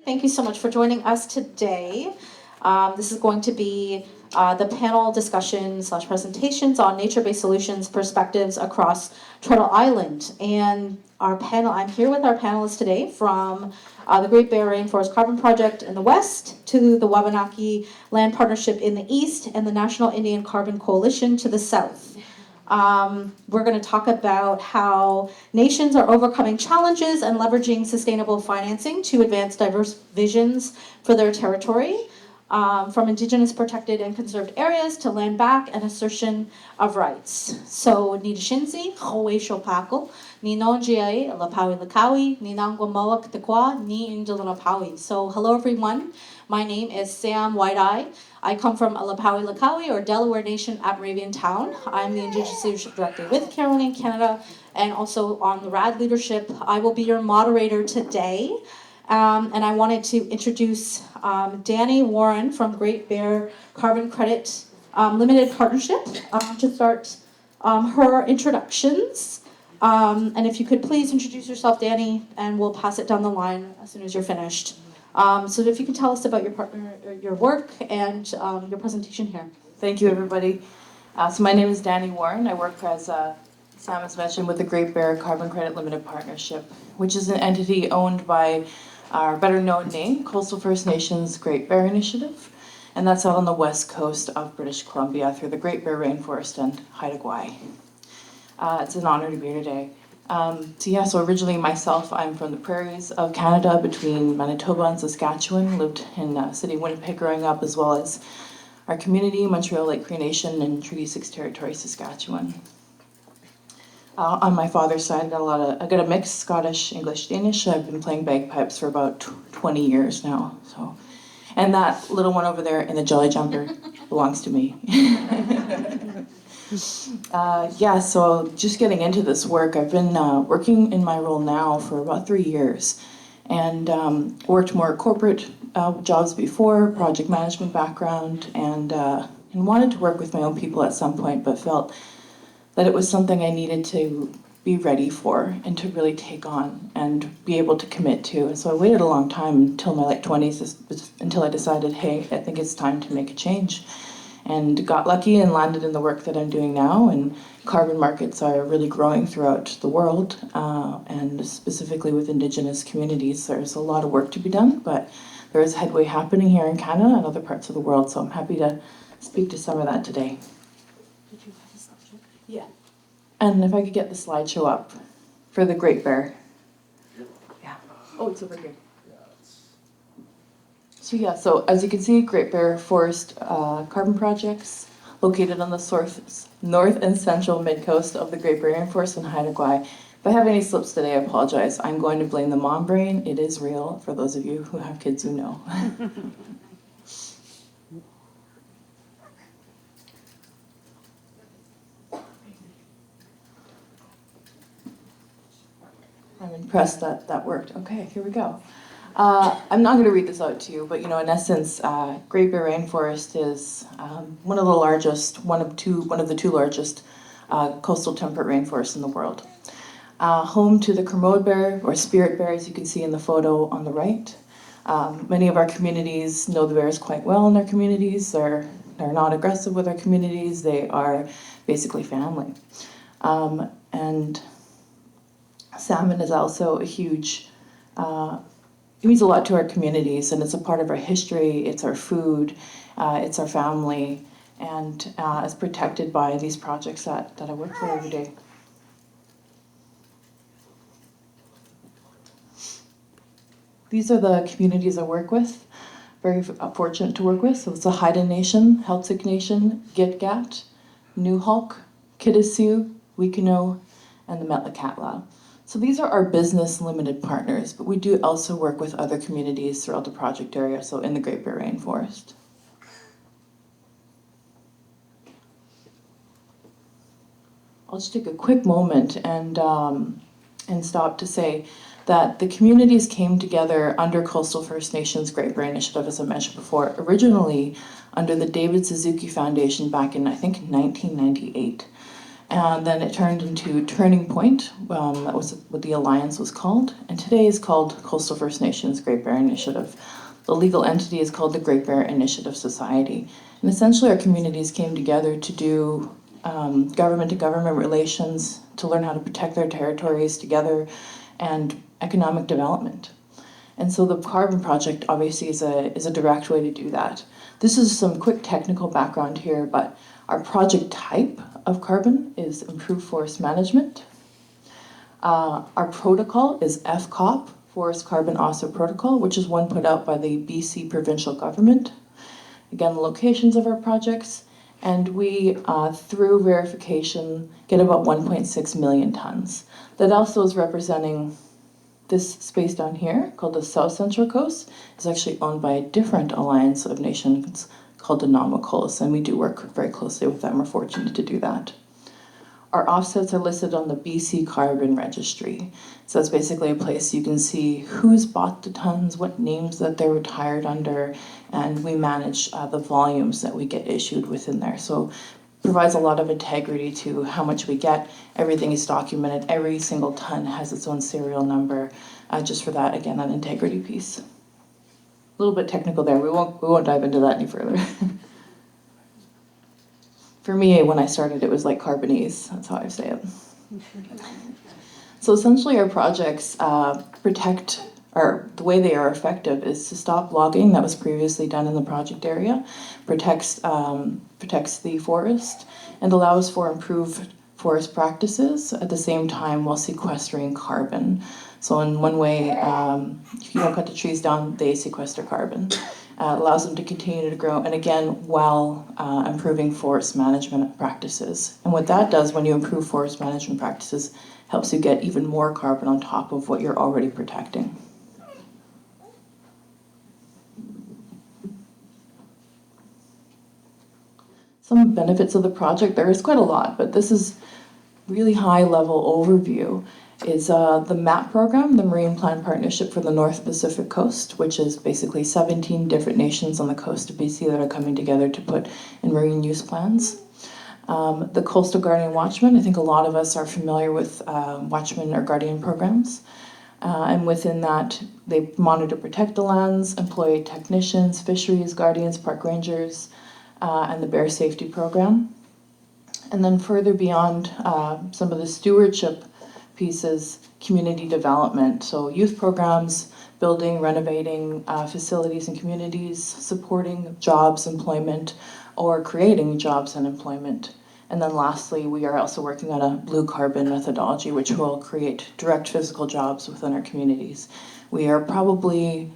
Thank you so much for joining us today. This is going to be the panel discussion / presentations on nature-based solutions perspectives across Turtle Island. And our panel, I'm here with our panelists today from the Great Bear Rainforest Carbon Project in the west to the Wabanaki Land Partnership in the east and the National Indian Carbon Coalition to the south. We're going to talk about how nations are overcoming challenges and leveraging sustainable financing to advance diverse visions for their territory, from Indigenous protected and conserved areas to land back and assertion of rights. So, Nidashinsi, Howe Shopako, Ninonjiai, Lapawi Lakawi, Ninangwamoak Tekwa, Ni Indilanapawi. So, hello everyone. My name is Sam Whiteye. I come from Lapawi Lakawi, or Delaware Nation at Moravian Town. I'm the Indigenous Leadership Director with Caroline Canada and also on the RAD Leadership. I will be your moderator today. And I wanted to introduce Dani Warren from Great Bear Carbon Credit Limited Partnership to start her introductions. And if you could please introduce yourself, Dani, and we'll pass it down the line as soon as you're finished. So if you can tell us about your partner, your work, and your presentation here. Thank you, everybody. So my name is Dani Warren. I work, as Sam has mentioned, with the Great Bear Carbon Credit Limited Partnership, which is an entity owned by our better-known name, Coastal First Nations Great Bear Initiative, and that's out on the west coast of British Columbia through the Great Bear Rainforest and Haida Gwaii. It's an honor to be here today. So originally myself, I'm from the prairies of Canada between Manitoba and Saskatchewan, lived in city Winnipeg growing up, as well as our community, Montreal Lake Cree Nation and Treaty 6 territory, Saskatchewan. On my father's side, I got a mix, Scottish, English, Danish. I've been playing bagpipes for about 20 years now. And that little one over there in the jelly jumper belongs to me. So just getting into this work, I've been working in my role now for about 3 years, and worked more corporate jobs before, project management background, and wanted to work with my own people at some point, but felt that it was something I needed to be ready for and to really take on and be able to commit to. And so I waited a long time until my late 20s until I decided, hey, I think it's time to make a change. And got lucky and landed in the work that I'm doing now, and carbon markets are really growing throughout the world, and specifically with Indigenous communities. There's a lot of work to be done, but there is headway happening here in Canada and other parts of the world, so I'm happy to speak to some of that today. Did you have a subject? Yeah. And if I could get the slideshow up for the Great Bear. Yeah. Oh, it's over here. So as you can see, Great Bear Forest carbon projects located on the north and central mid-coast of the Great Bear Rainforest and Haida Gwaii. If I have any slips today, I apologize. I'm going to blame the mom brain. It is real, for those of you who have kids who know. I'm impressed that worked. Okay, here we go. I'm not going to read this out to you, but in essence, Great Bear Rainforest is one of the two largest coastal temperate rainforests in the world. Home to the Kermode bear, or spirit bear, as you can see in the photo on the right. Many of our communities know the bears quite well in their communities. They're not aggressive with our communities. They are basically family. And salmon is also a huge it means a lot to our communities, and it's a part of our history, it's our food, it's our family, and it's protected by these projects that I work for every day. These are the communities I work with, very fortunate to work with. So it's the Haida Nation, Heiltsuk Nation, Gitgat, Newhawk, Kitasoo, Wekino, and the Metlakatla. So these are our business limited partners, but we do also work with other communities throughout the project area, so in the Great Bear Rainforest. I'll just take a quick moment and stop to say that the communities came together under Coastal First Nations Great Bear Initiative, as I mentioned before, originally under the David Suzuki Foundation back in, I think, 1998. And then it turned into Turning Point. That was what the alliance was called. And today is called Coastal First Nations Great Bear Initiative. The legal entity is called the Great Bear Initiative Society. And essentially our communities came together to do government-to-government relations, to learn how to protect their territories together, and economic development. And so the Carbon Project obviously is a direct way to do that. This is some quick technical background here, but our project type of carbon is improved forest management. Our protocol is FCOP, Forest Carbon Offset Protocol, which is one put out by the BC provincial government. Again, the locations of our projects, and we, through verification, get about 1.6 million tons. That also is representing this space down here, called the South Central Coast, is actually owned by a different alliance of nations called the Namakolas, and we do work very closely with them. We're fortunate to do that. Our offsets are listed on the BC Carbon Registry. So it's basically a place you can see who's bought the tons, what names that they're retired under, and we manage the volumes that we get issued within there. So it provides a lot of integrity to how much we get. Everything is documented. Every single ton has its own serial number, just for that, again, that integrity piece. A little bit technical there. We won't dive into that any further. For me, when I started, it was like Carbonese. That's how I say it. So essentially our projects protect, or the way they are effective is to stop logging that was previously done in the project area, protects the forest, and allows for improved forest practices at the same time while sequestering carbon. So in one way, if you don't cut the trees down, they sequester carbon. Allows them to continue to grow, and again, while improving forest management practices. And what that does when you improve forest management practices helps you get even more carbon on top of what you're already protecting. Some benefits of the project, there is quite a lot, but this is really high level overview. Is the MAP program, the Marine Plan Partnership for the North Pacific Coast, which is basically 17 different nations on the coast of BC that are coming together to put in marine use plans. The Coastal Guardian Watchman, I think a lot of us are familiar with Watchman or Guardian programs. And within that, they monitor, protect the lands, employ technicians, fisheries guardians, park rangers, and the Bear Safety Program. And then further beyond some of the stewardship pieces, community development, so youth programs, building, renovating facilities and communities, supporting jobs, employment, or creating jobs and employment. And then lastly, we are also working on a blue carbon methodology, which will create direct physical jobs within our communities. We are probably,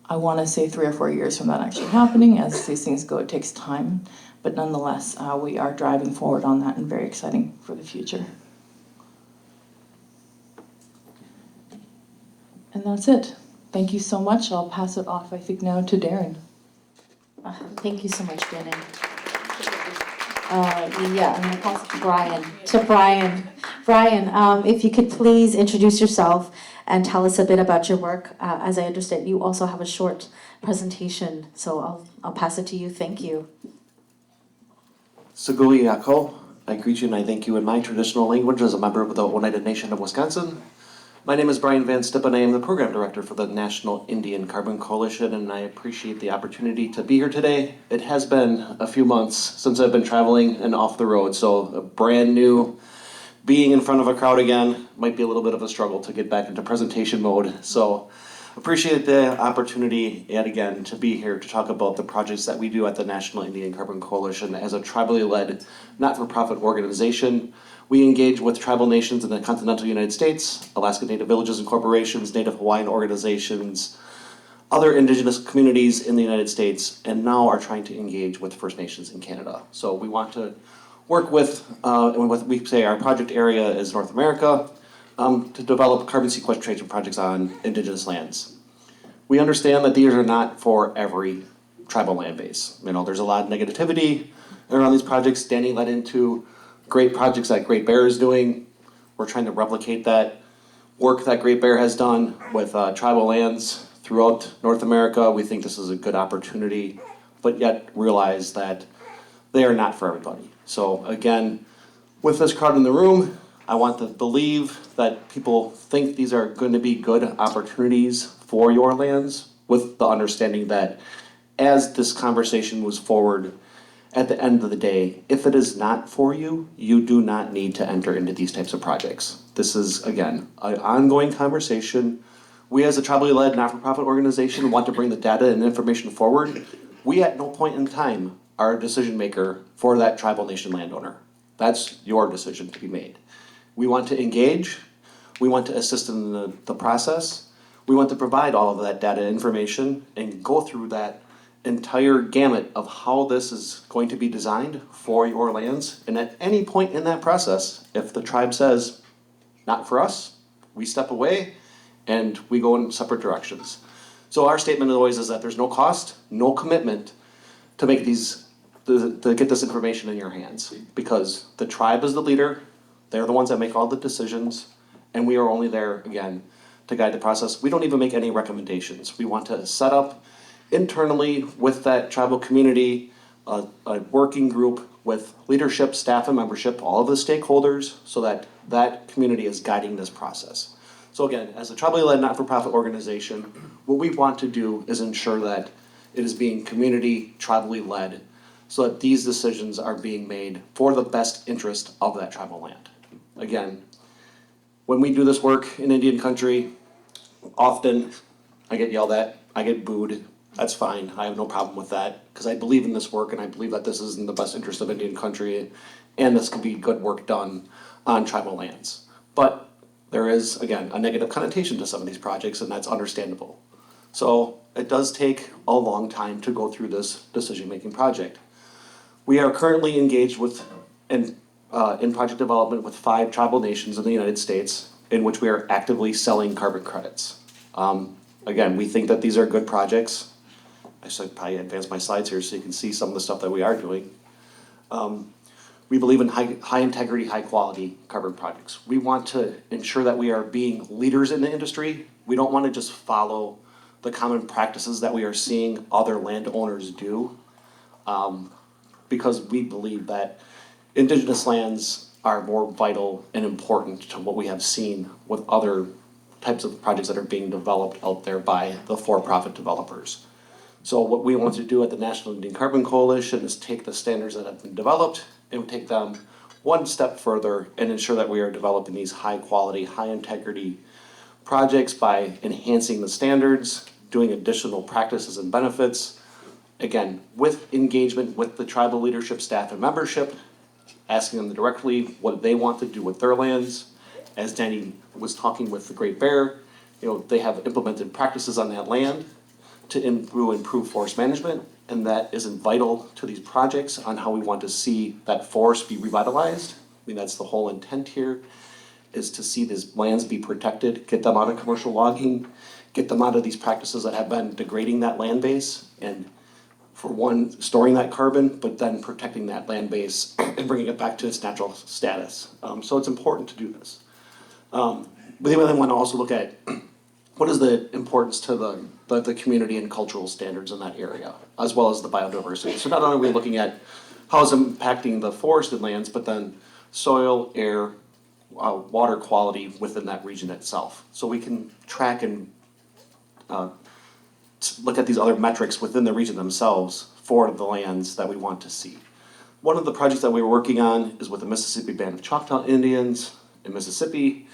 I want to say 3 or 4 years from that actually happening. As these things go, it takes time, but nonetheless, we are driving forward on that and very exciting for the future. And that's it. Thank you so much. I'll pass it off, I think, now to Darran. Thank you so much, Brandon. I'm going to pass it to Bryan. Bryan, if you could please introduce yourself and tell us a bit about your work. As I understand, you also have a short presentation, so I'll pass it to you. Thank you. Saguli Yako. I greet you and I thank you in my traditional language as a member of the Oneida Nation of Wisconsin. My name is Bryan Van Stippen. I am the Program Director for the National Indian Carbon Coalition, and I appreciate the opportunity to be here today. It has been a few months since I've been traveling and off the road, so brand new. Being in front of a crowd again might be a little bit of a struggle to get back into presentation mode. So appreciate the opportunity yet again to be here to talk about the projects that we do at the National Indian Carbon Coalition as a tribally led not-for-profit organization. We engage with tribal nations in the continental United States, Alaska Native Villages and Corporations, Native Hawaiian organizations, other indigenous communities in the United States, and now are trying to engage with First Nations in Canada. So we want to work with, and what we say our project area is North America, to develop carbon sequestration projects on indigenous lands. We understand that these are not for every tribal land base. You know, there's a lot of negativity around these projects. Dani led into great projects that Great Bear is doing. We're trying to replicate that work that Great Bear has done with tribal lands throughout North America. We think this is a good opportunity, but yet realize that they are not for everybody. So again, With this crowd in the room, I want to believe that people think these are going to be good opportunities for your lands, with the understanding that as this conversation moves forward, at the end of the day, if it is not for you, you do not need to enter into these types of projects. This is, again, an ongoing conversation. We as a tribally led not-for-profit organization want to bring the data and information forward. We at no point in time are a decision maker for that tribal nation landowner. That's your decision to be made. We want to engage. We want to assist in the process. We want to provide all of that data information and go through that entire gamut of how this is going to be designed for your lands. And at any point in that process, if the tribe says, not for us, we step away and we go in separate directions. So our statement always is that there's no cost, no commitment to make to get this information in your hands, because the tribe is the leader, they're the ones that make all the decisions, and we are only there, again, to guide the process. We don't even make any recommendations. We want to set up internally with that tribal community a working group with leadership, staff, and membership, all of the stakeholders, so that that community is guiding this process. So again, as a tribally led not-for-profit organization, what we want to do is ensure that it is being community, tribally led, so that these decisions are being made for the best interest of that tribal land. Again, when we do this work in Indian country, often I get yelled at, I get booed. That's fine, I have no problem with that, because I believe in this work and I believe that this is in the best interest of Indian country, and this can be good work done on tribal lands. But there is, again, a negative connotation to some of these projects, and that's understandable. So it does take a long time to go through this decision-making project. We are currently engaged in project development with 5 tribal nations in the United States, in which we are actively selling carbon credits. Again, we think that these are good projects. I should probably advance my slides here so you can see some of the stuff that we are doing. We believe in high integrity, high quality carbon projects. We want to ensure that we are being leaders in the industry. We don't want to just follow the common practices that we are seeing other landowners do, because we believe that Indigenous lands are more vital and important to what we have seen with other types of projects that are being developed out there by the for-profit developers. So what we want to do at the National Indian Carbon Coalition is take the standards that have been developed and take them one step further and ensure that we are developing these high quality, high integrity projects by enhancing the standards, doing additional practices and benefits, again, with engagement with the tribal leadership, staff, and membership, asking them directly what they want to do with their lands. As Dani was talking with the Great Bear, they have implemented practices on that land to improve forest management, and that is vital to these projects on how we want to see that forest be revitalized. I mean, that's the whole intent here, is to see these lands be protected, get them out of commercial logging, get them out of these practices that have been degrading that land base, and for one, storing that carbon, but then protecting that land base and bringing it back to its natural status. So it's important to do this. But then we want to also look at what is the importance to the community and cultural standards in that area, as well as the biodiversity. So not only are we looking at how it's impacting the forested lands, but then soil, air, water quality within that region itself. So we can track and look at these other metrics within the region themselves for the lands that we want to see. One of the projects that we were working on is with the Mississippi Band of Choctaw Indians in Mississippi.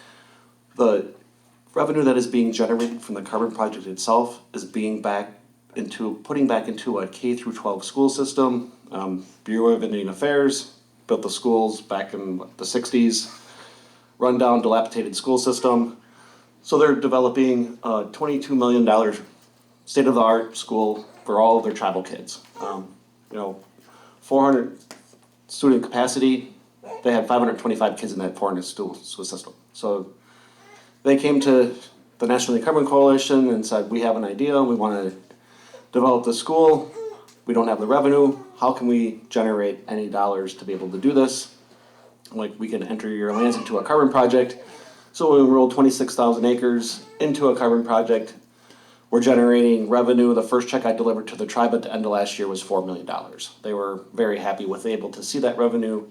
The revenue that is being generated from the carbon project itself is putting back into a K through 12 school system. Bureau of Indian Affairs built the schools back in the 60s, run down, dilapidated school system. So they're developing a $22 million state-of-the-art school for all of their tribal kids. 400 student capacity. They had 525 kids in that 400 school system. So they came to the National Indian Carbon Coalition and said, we have an idea, we want to develop the school, we don't have the revenue, how can we generate any dollars to be able to do this? Like, we can enter your lands into a carbon project. So we enrolled 26,000 acres into a carbon project. We're generating revenue. The first check I delivered to the tribe at the end of last year was $4 million. They were very happy with able to see that revenue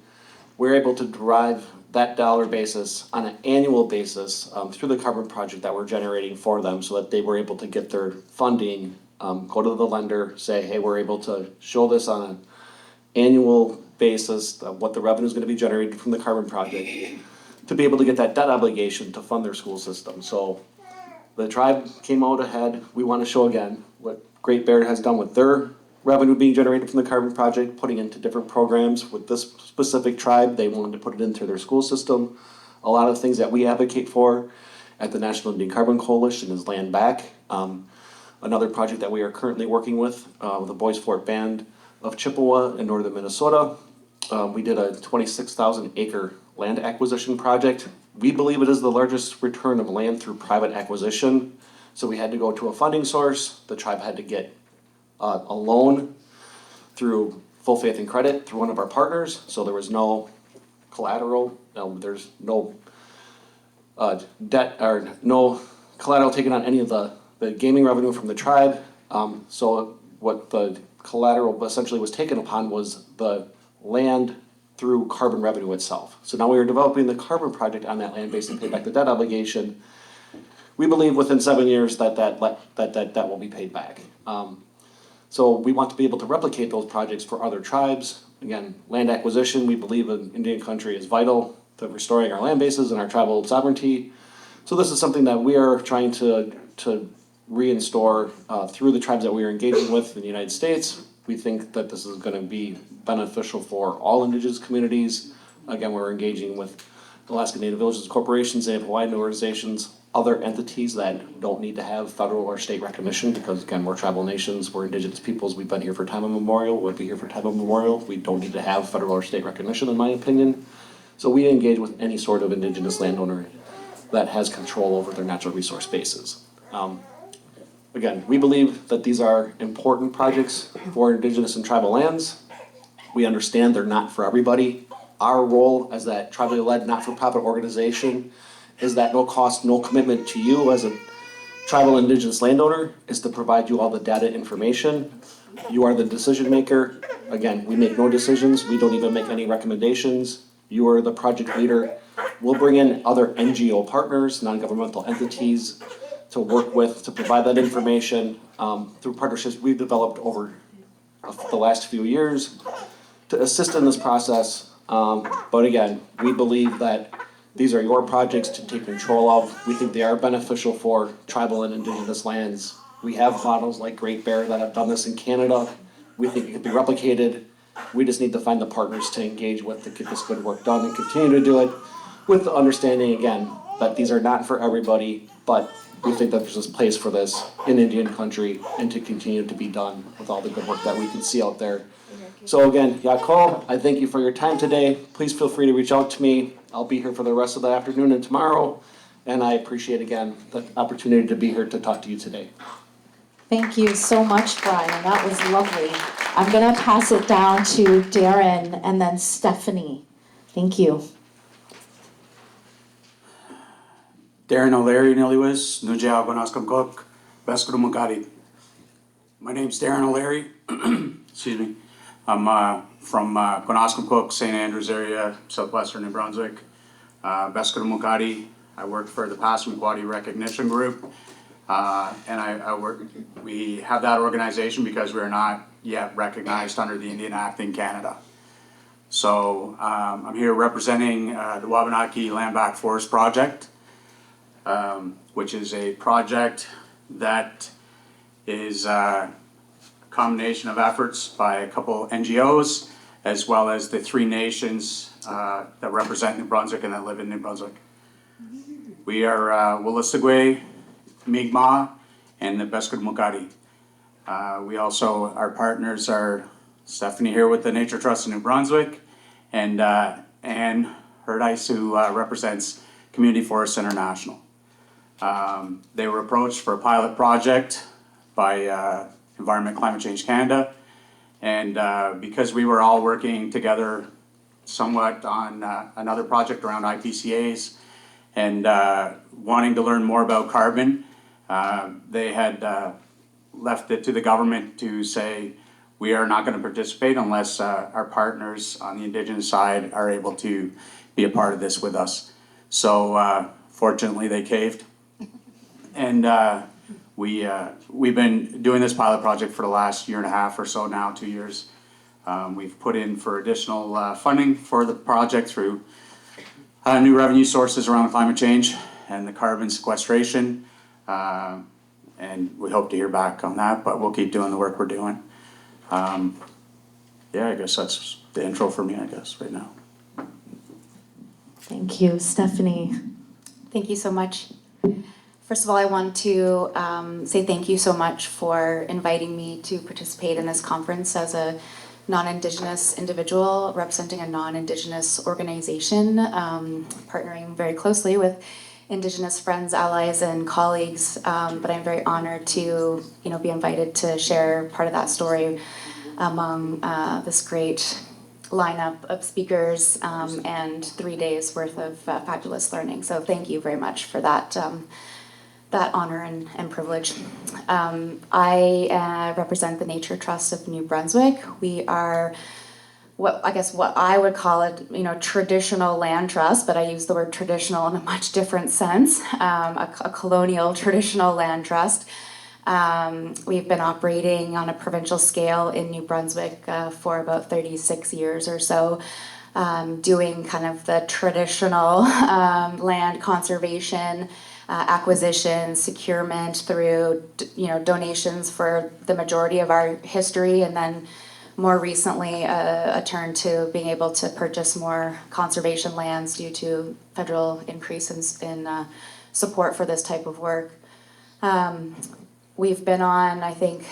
we're able to derive that dollar basis on an annual basis through the carbon project that we're generating for them, so that they were able to get their funding, go to the lender, say, hey, we're able to show this on an annual basis of what the revenue is going to be generated from the carbon project, to be able to get that debt obligation to fund their school system. So the tribe came out ahead. We want to show again what Great Bear has done with their revenue being generated from the carbon project, putting into different programs. With this specific tribe, they wanted to put it into their school system. A lot of things that we advocate for at the National Indian Carbon Coalition is land back. Another project that we are currently working with the Boys Fort Band of Chippewa in northern Minnesota. We did a 26,000 acre land acquisition project. We believe it is the largest return of land through private acquisition. So we had to go to a funding source. The tribe had to get a loan through Full Faith and Credit through one of our partners. So there was no collateral. There's no debt or no collateral taken on any of the gaming revenue from the tribe. So what the collateral essentially was taken upon was the land through carbon revenue itself. So now we are developing the carbon project on that land base and pay back the debt obligation. We believe within 7 years that will be paid back. So we want to be able to replicate those projects for other tribes. Again, land acquisition, we believe in Indian country is vital to restoring our land bases and our tribal sovereignty. So this is something that we are trying to reinstore through the tribes that we are engaging with in the United States. We think that this is going to be beneficial for all Indigenous communities. Again, we're engaging with Alaska Native Villages corporations, Native Hawaiian organizations, other entities that don't need to have federal or state recognition, because again, we're tribal nations, we're Indigenous peoples, we've been here for time immemorial, we'll be here for time immemorial. We don't need to have federal or state recognition, in my opinion. So we engage with any sort of Indigenous landowner that has control over their natural resource bases. Again, we believe that these are important projects for Indigenous and tribal lands. We understand they're not for everybody. Our role as that tribally led not-for-profit organization is that no cost, no commitment to you as a tribal Indigenous landowner is to provide you all the data information. You are the decision maker. Again, we make no decisions. We don't even make any recommendations. You are the project leader. We'll bring in other NGO partners, non-governmental entities, to work with, to provide that information through partnerships we've developed over the last few years to assist in this process. But again, we believe that these are your projects to take control of. We think they are beneficial for tribal and Indigenous lands. We have models like Great Bear that have done this in Canada. We think it could be replicated. We just need to find the partners to engage with to get this good work done and continue to do it with the understanding, again, that these are not for everybody, but we think that there's this place for this in Indian country and to continue to be done with all the good work that we can see out there. So again, Yako, I thank you for your time today. Please feel free to reach out to me. I'll be here for the rest of the afternoon and tomorrow. And I appreciate, again, the opportunity to be here to talk to you today. Thank you so much, Bryan. That was lovely. I'm going to pass it down to Darran and then Stephanie. Thank you. Darran O'Leary, Niliwis, Nujao Gonaskamkok, Beskudumagadi. My name's Darran O'Leary. Excuse me. I'm from Gonaskamkok, St. Andrews area, southwestern New Brunswick. Beskudumagadi. I work for the Passamaquoddy Recognition Group. And we have that organization because we're not yet recognized under the Indian Act in Canada. So I'm here representing the Wabanaki Land Back Forest Project, which is a project that is a combination of efforts by a couple NGOs as well as the 3 nations that represent New Brunswick and that live in New Brunswick. We are Wolastoqey, Mi'kmaq, and the Beskudumagadi. We also, our partners are Stephanie here with the Nature Trust in New Brunswick, and Anne Herdice, who represents Community Forests International. They were approached for a pilot project by Environment Climate Change Canada, and because we were all working together somewhat on another project around IPCAs and wanting to learn more about carbon, they had left it to the government to say, we are not going to participate unless our partners on the Indigenous side are able to be a part of this with us. So fortunately they caved. And we've been doing this pilot project for the last year and a half or so now, 2 years. We've put in for additional funding for the project through new revenue sources around climate change and the carbon sequestration. And we hope to hear back on that, but we'll keep doing the work we're doing. Yeah, I guess that's the intro for me, I guess, right now. Thank you, Stephanie. Thank you so much. First of all, I want to say thank you so much for inviting me to participate in this conference as a non-Indigenous individual representing a non-Indigenous organization, partnering very closely with Indigenous friends, allies, and colleagues. But I'm very honored to, be invited to share part of that story among this great lineup of speakers and 3 days worth of fabulous learning. So thank you very much for that. That honor and privilege. I represent the Nature Trust of New Brunswick. We are what I would call it, traditional land trust, but I use the word traditional in a much different sense, a colonial traditional land trust. We've been operating on a provincial scale in New Brunswick for about 36 years or so, doing kind of the traditional land conservation, acquisition, securement through donations for the majority of our history, and then more recently a turn to being able to purchase more conservation lands due to federal increases in support for this type of work. We've been on, I think,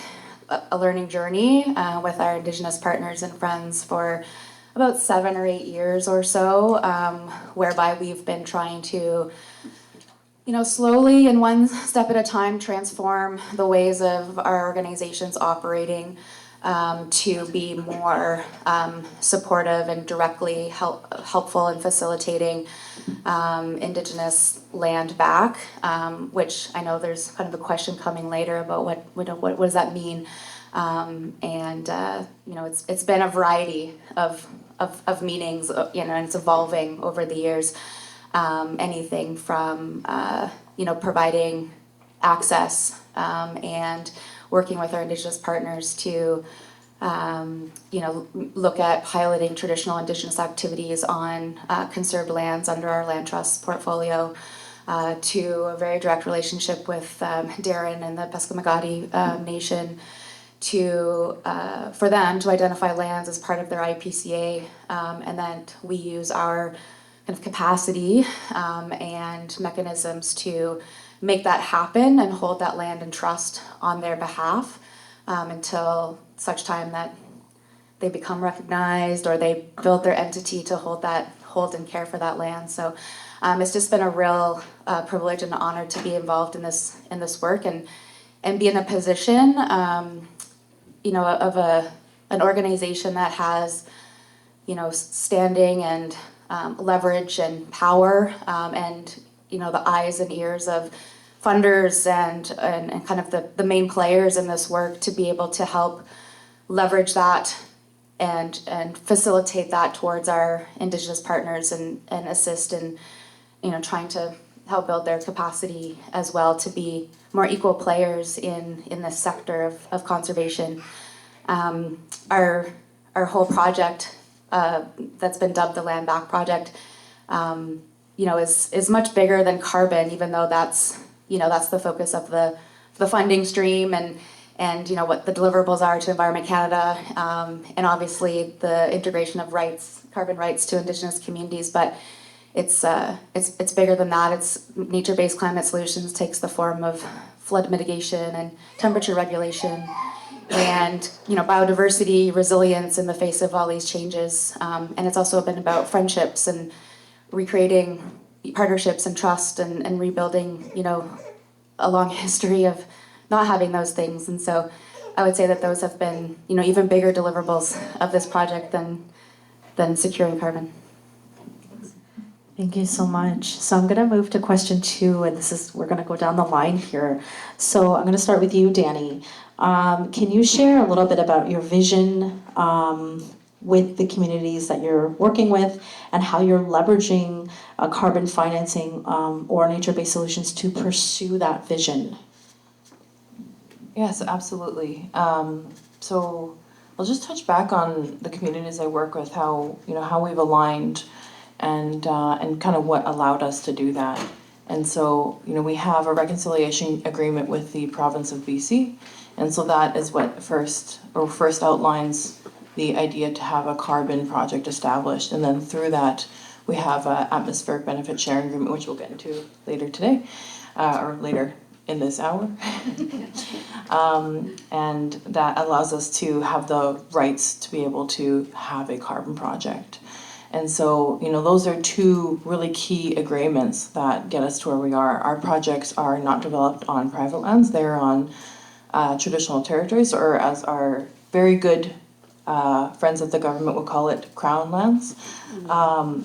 a learning journey with our Indigenous partners and friends for about 7 or 8 years or so, whereby we've been trying to slowly and one step at a time transform the ways of our organizations operating to be more supportive and directly helpful in facilitating Indigenous land back, which I know there's kind of a question coming later about what does that mean, and it's been a variety of meanings, and it's evolving over the years. Anything from providing access and working with our Indigenous partners to look at piloting traditional Indigenous activities on conserved lands under our land trust portfolio, to a very direct relationship with Darran and the Passamaquoddy Nation for them to identify lands as part of their IPCA, and then we use our kind of capacity and mechanisms to make that happen and hold that land in trust on their behalf until such time that they become recognized or they build their entity to hold and care for that land. So it's just been a real privilege and an honor to be involved in this work and be in a position of an organization that has standing and leverage and power, and the eyes and ears of funders and kind of the main players in this work to be able to help leverage that and facilitate that towards our Indigenous partners and assist in trying to help build their capacity as well to be more equal players in this sector of conservation. Our whole project that's been dubbed the Land Back Project, is much bigger than carbon, even though that's the focus of the funding stream and what the deliverables are to Environment Canada, and obviously the integration of carbon rights to Indigenous communities. But it's bigger than that. It's nature-based climate solutions takes the form of flood mitigation and temperature regulation, and biodiversity resilience in the face of all these changes, and it's also been about friendships and recreating partnerships and trust and rebuilding a long history of not having those things. And so I would say that those have been even bigger deliverables of this project than securing carbon. Thank you so much. So I'm going to move to question 2, and we're going to go down the line here. So I'm going to start with you, Dani. Can you share a little bit about your vision with the communities that you're working with and how you're leveraging carbon financing or nature-based solutions to pursue that vision? Yes, absolutely. So I'll just touch back on the communities I work with, how we've aligned and kind of what allowed us to do that. And so, we have a reconciliation agreement with the province of BC, and so that is what first outlines the idea to have a carbon project established, and then through that we have an atmospheric benefit sharing agreement, which we'll get into later today, or later in this hour. And that allows us to have the rights to be able to have a carbon project. And so, those are two really key agreements that get us to where we are. Our projects are not developed on private lands, they're on traditional territories, or as our very good friends of the government would call it, crown lands. So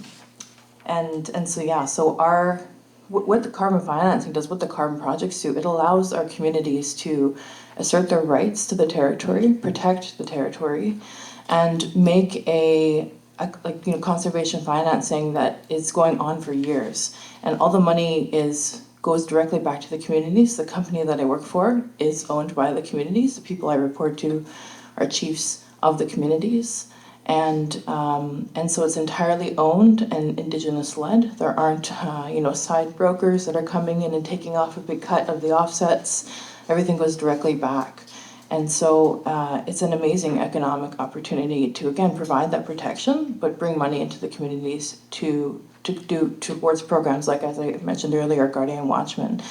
what the carbon financing does, what the carbon projects do, it allows our communities to assert their rights to the territory, protect the territory, and make conservation financing that is going on for years. And all the money goes directly back to the communities. The company that I work for is owned by the communities. The people I report to are chiefs of the communities. And so it's entirely owned and Indigenous led. There aren't side brokers that are coming in and taking off a big cut of the offsets. Everything goes directly back. And so it's an amazing economic opportunity to, again, provide that protection, but bring money into the communities to do towards programs like, as I mentioned earlier, Guardian Watchman,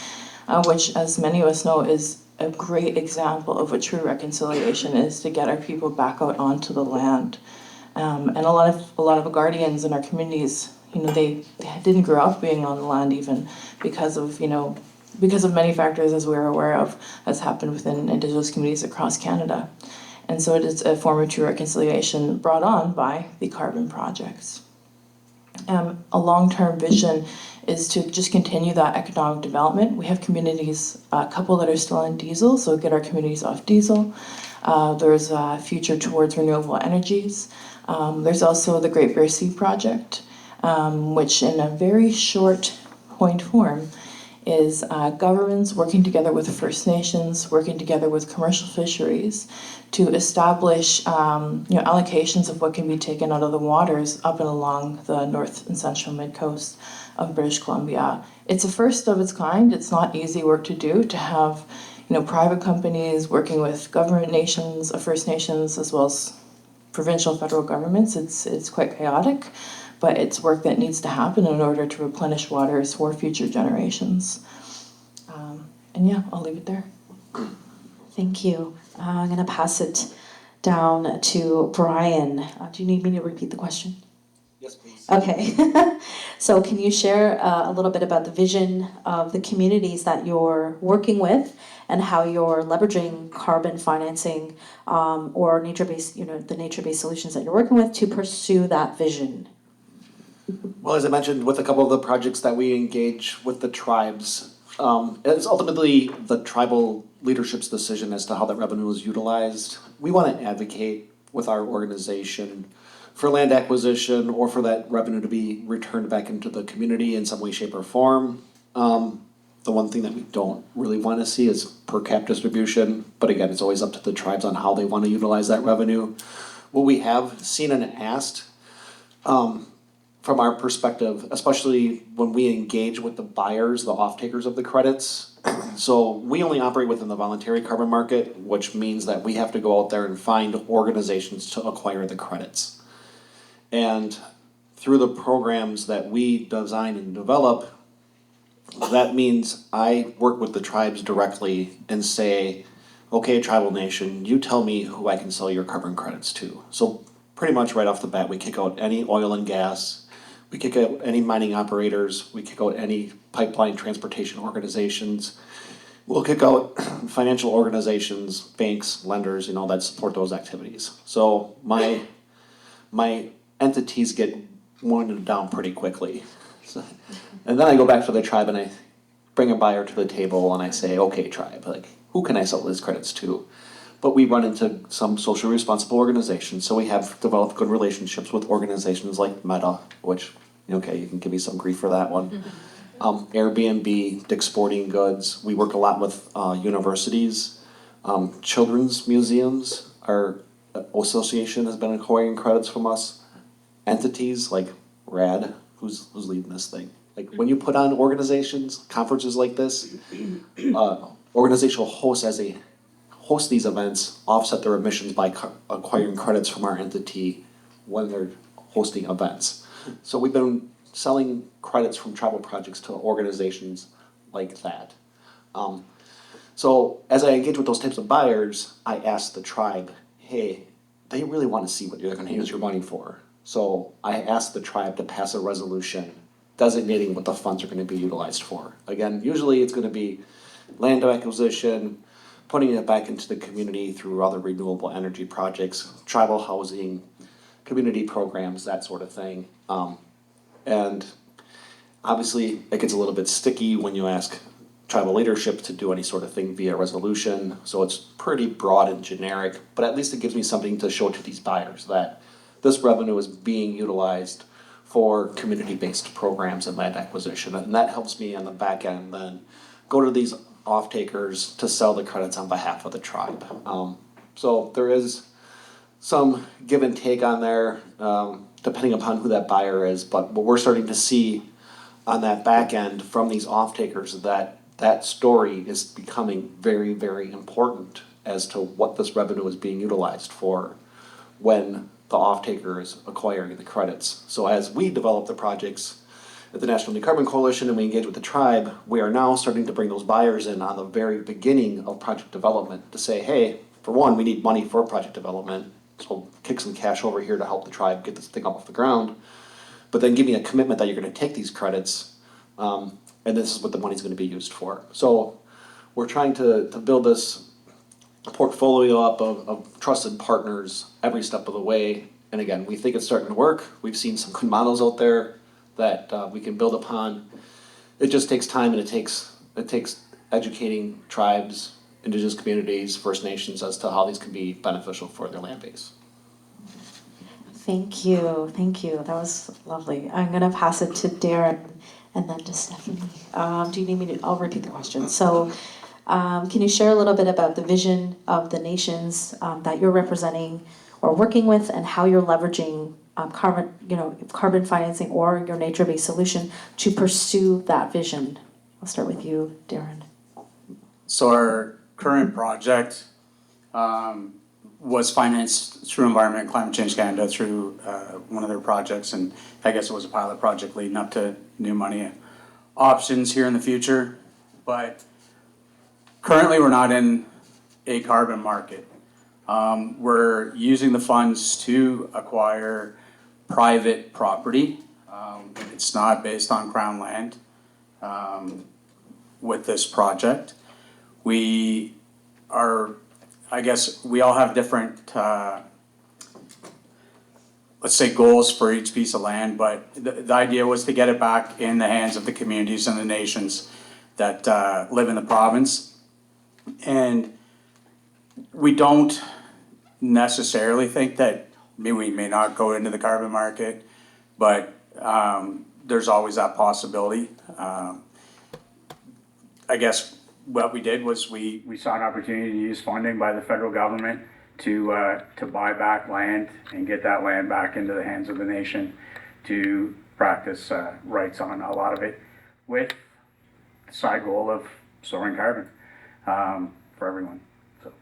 which, as many of us know, is a great example of what true reconciliation is, to get our people back out onto the land. And a lot of guardians in our communities, they didn't grow up being on the land, even because of many factors, as we're aware of, has happened within Indigenous communities across Canada. And so it is a form of true reconciliation brought on by the carbon projects. A long-term vision is to just continue that economic development. We have communities, a couple that are still on diesel, so get our communities off diesel. There's a future towards renewable energies. There's also the Great Bear Sea Project, which in a very short point form is governments working together with First Nations, working together with commercial fisheries to establish allocations of what can be taken out of the waters up and along the north and central mid-coast of British Columbia. It's a first of its kind. It's not easy work to do, to have private companies working with government nations, First Nations, as well as provincial, federal governments. It's quite chaotic, but it's work that needs to happen in order to replenish waters for future generations. I'll leave it there. Thank you. I'm going to pass it down to Bryan. Do you need me to repeat the question? Yes, please. Okay. So can you share a little bit about the vision of the communities that you're working with and how you're leveraging carbon financing or nature-based, the nature-based solutions that you're working with to pursue that vision? Well, as I mentioned, with a couple of the projects that we engage with the tribes, it's ultimately the tribal leadership's decision as to how that revenue is utilized. We want to advocate with our organization for land acquisition or for that revenue to be returned back into the community in some way, shape, or form. The one thing that we don't really want to see is per cap distribution, but again, it's always up to the tribes on how they want to utilize that revenue. What we have seen and asked, from our perspective, especially when we engage with the buyers, the off-takers of the credits. So we only operate within the voluntary carbon market, which means that we have to go out there and find organizations to acquire the credits. And through the programs that we design and develop, that means I work with the tribes directly and say, okay, tribal nation, you tell me who I can sell your carbon credits to. So pretty much right off the bat, we kick out any oil and gas, we kick out any mining operators, we kick out any pipeline transportation organizations. We'll kick out financial organizations, banks, lenders, that support those activities. So my entities get wounded down pretty quickly. And then I go back to the tribe and I bring a buyer to the table and I say, okay, tribe, who can I sell these credits to? but we run into some socially responsible organizations. So we have developed good relationships with organizations like Meta, which, okay, you can give me some grief for that one. Airbnb, Dick's Sporting Goods. We work a lot with universities, children's museums. Our association has been acquiring credits from us. Entities like RAD, who's leading this thing. Like when you put on organizations, conferences like this, organizational hosts host these events, offset their emissions by acquiring credits from our entity when they're hosting events. So we've been selling credits from travel projects to organizations like that. So as I engage with those types of buyers, I ask the tribe, hey, they really want to see what you're going to use your money for. So I asked the tribe to pass a resolution designating what the funds are going to be utilized for. Again, usually it's going to be land acquisition, putting it back into the community through other renewable energy projects, tribal housing, community programs, that sort of thing. And obviously it gets a little bit sticky when you ask tribal leadership to do any sort of thing via resolution. So it's pretty broad and generic, but at least it gives me something to show to these buyers that this revenue is being utilized for community-based programs and land acquisition. And that helps me on the back end then go to these off-takers to sell the credits on behalf of the tribe. So there is some give and take on there, depending upon who that buyer is. But what we're starting to see on that back end from these off-takers is that story is becoming very, very important as to what this revenue is being utilized for when the off-taker is acquiring the credits. So as we develop the projects at the National New Carbon Coalition and we engage with the tribe, we are now starting to bring those buyers in on the very beginning of project development to say, hey, for one, we need money for project development, so kick some cash over here to help the tribe get this thing off the ground, but then give me a commitment that you're going to take these credits, and this is what the money's going to be used for. So we're trying to build this portfolio up of trusted partners every step of the way. And again, we think it's starting to work. We've seen some good models out there that we can build upon. It just takes time, and it takes educating tribes, Indigenous communities, First Nations as to how these can be beneficial for their land base. Thank you. That was lovely. I'm gonna pass it to Darran and then to Stephanie. Do you need me to? I'll repeat the question. So, can you share a little bit about the vision of the nations that you're representing or working with, and how you're leveraging carbon financing or your nature-based solution to pursue that vision? I'll start with you, Darran. So our current project was financed through Environment and Climate Change Canada through one of their projects, and I guess it was a pilot project leading up to new money options here in the future. But currently we're not in a carbon market. We're using the funds to acquire private property. It's not based on Crown land with this project. We are, I guess, we all have different, let's say, goals for each piece of land, but the idea was to get it back in the hands of the communities and the nations that live in the province. And we don't necessarily think that we may not go into the carbon market, but there's always that possibility. I guess what we did was we saw an opportunity to use funding by the federal government to buy back land and get that land back into the hands of the nation to practice rights on a lot of it, with the side goal of storing carbon for everyone. So.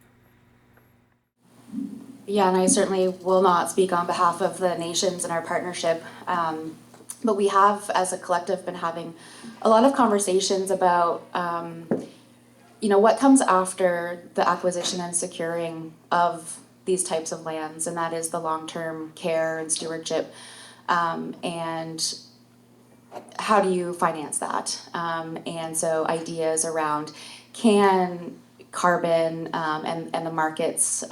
Yeah, and I certainly will not speak on behalf of the nations in our partnership, but we have, as a collective, been having a lot of conversations about what comes after the acquisition and securing of these types of lands, and that is the long-term care and stewardship, and how do you finance that? And so ideas around, can carbon and the markets,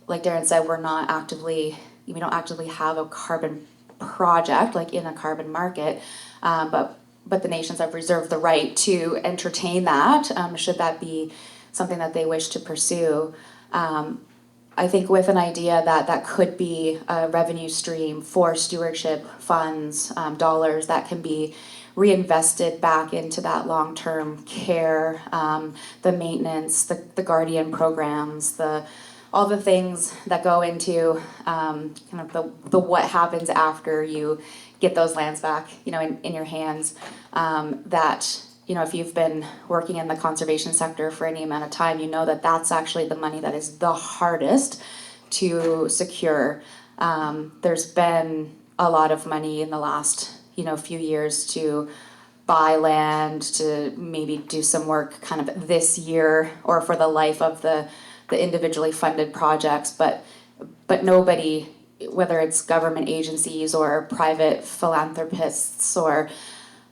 like Darran said, we don't actively have a carbon project like in a carbon market, but the nations have reserved the right to entertain that, should that be something that they wish to pursue. I think with an idea that that could be a revenue stream for stewardship funds, dollars that can be reinvested back into that long-term care, the maintenance, the guardian programs, all the things that go into kind of the what happens after you get those lands back, in your hands. That if you've been working in the conservation sector for any amount of time, you know that that's actually the money that is the hardest to secure. There's been a lot of money in the last few years to buy land, to maybe do some work kind of this year or for the life of the individually funded projects, but nobody, whether it's government agencies or private philanthropists or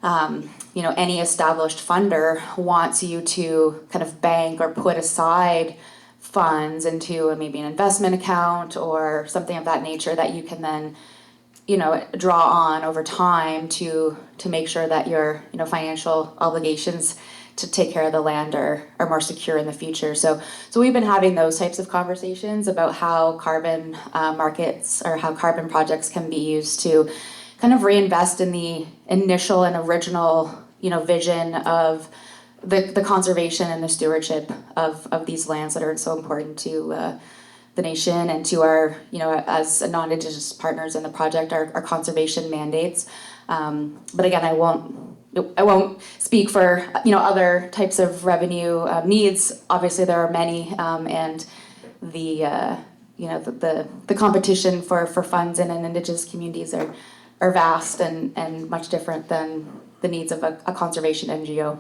any established funder, wants you to kind of bank or put aside funds into maybe an investment account or something of that nature that you can then draw on over time to make sure that your financial obligations to take care of the land are more secure in the future. So we've been having those types of conversations about how carbon markets or how carbon projects can be used to kind of reinvest in the initial and original vision of the conservation and the stewardship of these lands that are so important to the nation and to our as non-Indigenous partners in the project, our conservation mandates. But again, I won't speak for other types of revenue needs. Obviously, there are many, and the competition for funds in Indigenous communities are vast and much different than the needs of a conservation NGO.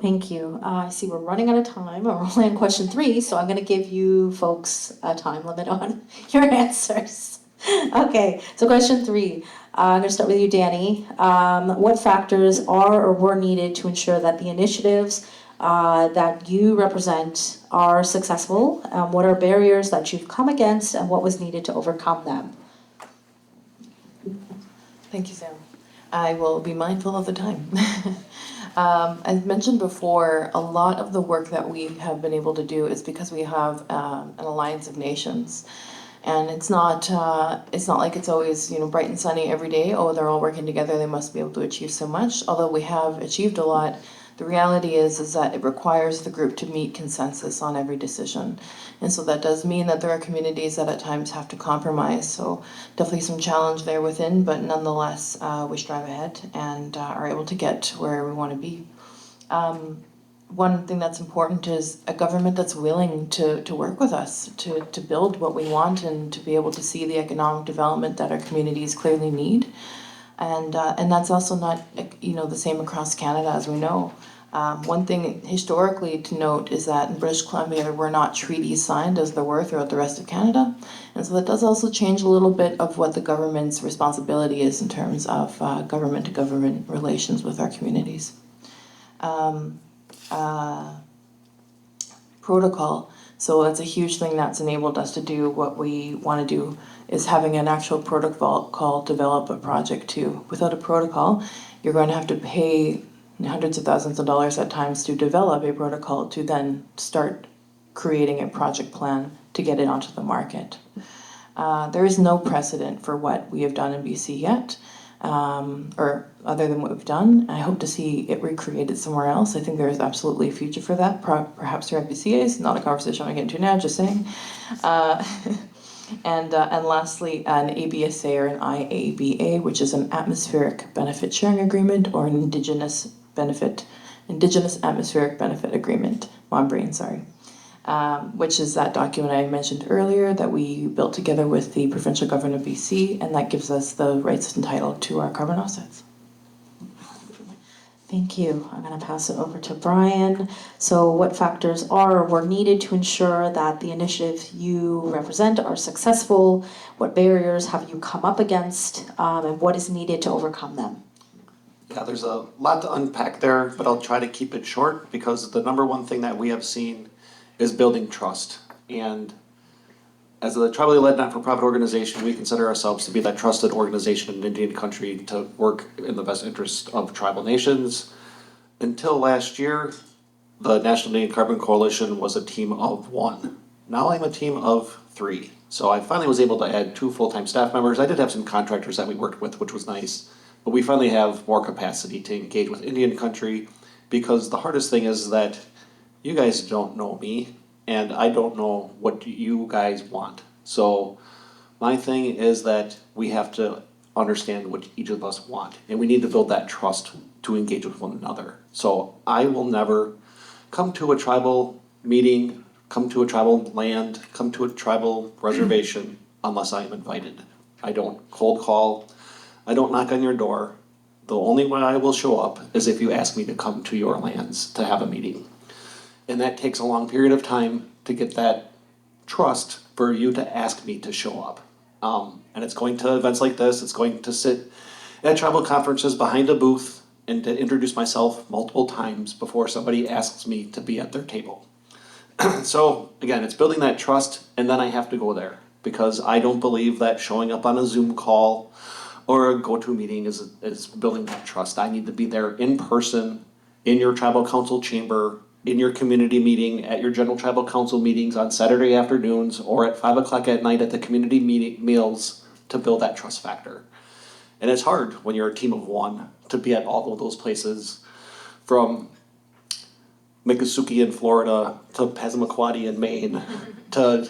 Thank you. I see we're running out of time. We're only on question 3, so I'm going to give you folks a time limit on your answers. Okay, so question 3. I'm going to start with you, Dani. What factors are or were needed to ensure that the initiatives that you represent are successful? What are barriers that you've come against, and what was needed to overcome them? Thank you, Sam. I will be mindful of the time. As mentioned before, a lot of the work that we have been able to do is because we have an alliance of nations. And it's not like it's always bright and sunny every day. Oh, they're all working together, they must be able to achieve so much. Although we have achieved a lot, the reality is that it requires the group to meet consensus on every decision. And so that does mean that there are communities that at times have to compromise. So definitely some challenge there within, but nonetheless, we strive ahead and are able to get to where we want to be. One thing that's important is a government that's willing to work with us, to build what we want and to be able to see the economic development that our communities clearly need. And that's also not the same across Canada, as we know. One thing historically to note is that in British Columbia there were not treaties signed as there were throughout the rest of Canada. And so that does also change a little bit of what the government's responsibility is in terms of government-to-government relations with our communities. Protocol. So that's a huge thing that's enabled us to do what we want to do, is having an actual protocol develop a project too. Without a protocol, you're going to have to pay hundreds of thousands of dollars at times to develop a protocol to then start creating a project plan to get it onto the market. There is no precedent for what we have done in BC yet, or other than what we've done. I hope to see it recreated somewhere else. I think there is absolutely a future for that, perhaps through FBCAs, not a conversation I get into now, just saying. And lastly, an ABSA or an IABA, which is an Atmospheric Benefit Sharing Agreement, or an Indigenous Atmospheric Benefit Agreement, which is that document I mentioned earlier that we built together with the provincial government of BC, and that gives us the rights and title to our carbon offsets. Thank you. I'm going to pass it over to Bryan. So what factors are or were needed to ensure that the initiatives you represent are successful? What barriers have you come up against, and what is needed to overcome them? Yeah, there's a lot to unpack there, but I'll try to keep it short because the number one thing that we have seen is building trust. And as a tribally led not-for-profit organization, we consider ourselves to be that trusted organization in Indian country to work in the best interest of tribal nations. Until last year, the National Indian Carbon Coalition was a team of 1. Now I'm a team of 3. So I finally was able to add 2 full-time staff members. I did have some contractors that we worked with, which was nice. But we finally have more capacity to engage with Indian country, because the hardest thing is that you guys don't know me and I don't know what you guys want. So my thing is that we have to understand what each of us want, and we need to build that trust to engage with one another. So I will never come to a tribal meeting, come to a tribal land, come to a tribal reservation unless I am invited. I don't cold call, I don't knock on your door. The only way I will show up is if you ask me to come to your lands to have a meeting. And that takes a long period of time to get that trust for you to ask me to show up. And it's going to events like this, it's going to sit at tribal conferences behind a booth and to introduce myself multiple times before somebody asks me to be at their table. So again, it's building that trust, and then I have to go there, because I don't believe that showing up on a Zoom call or a go-to meeting is building that trust. I need to be there in person, in your tribal council chamber, in your community meeting, at your general tribal council meetings on Saturday afternoons, or at 5 o'clock at night at the community meeting meals, to build that trust factor. And it's hard when you're a team of 1 to be at all of those places, from Miccosukee in Florida to Passamaquoddy in Maine to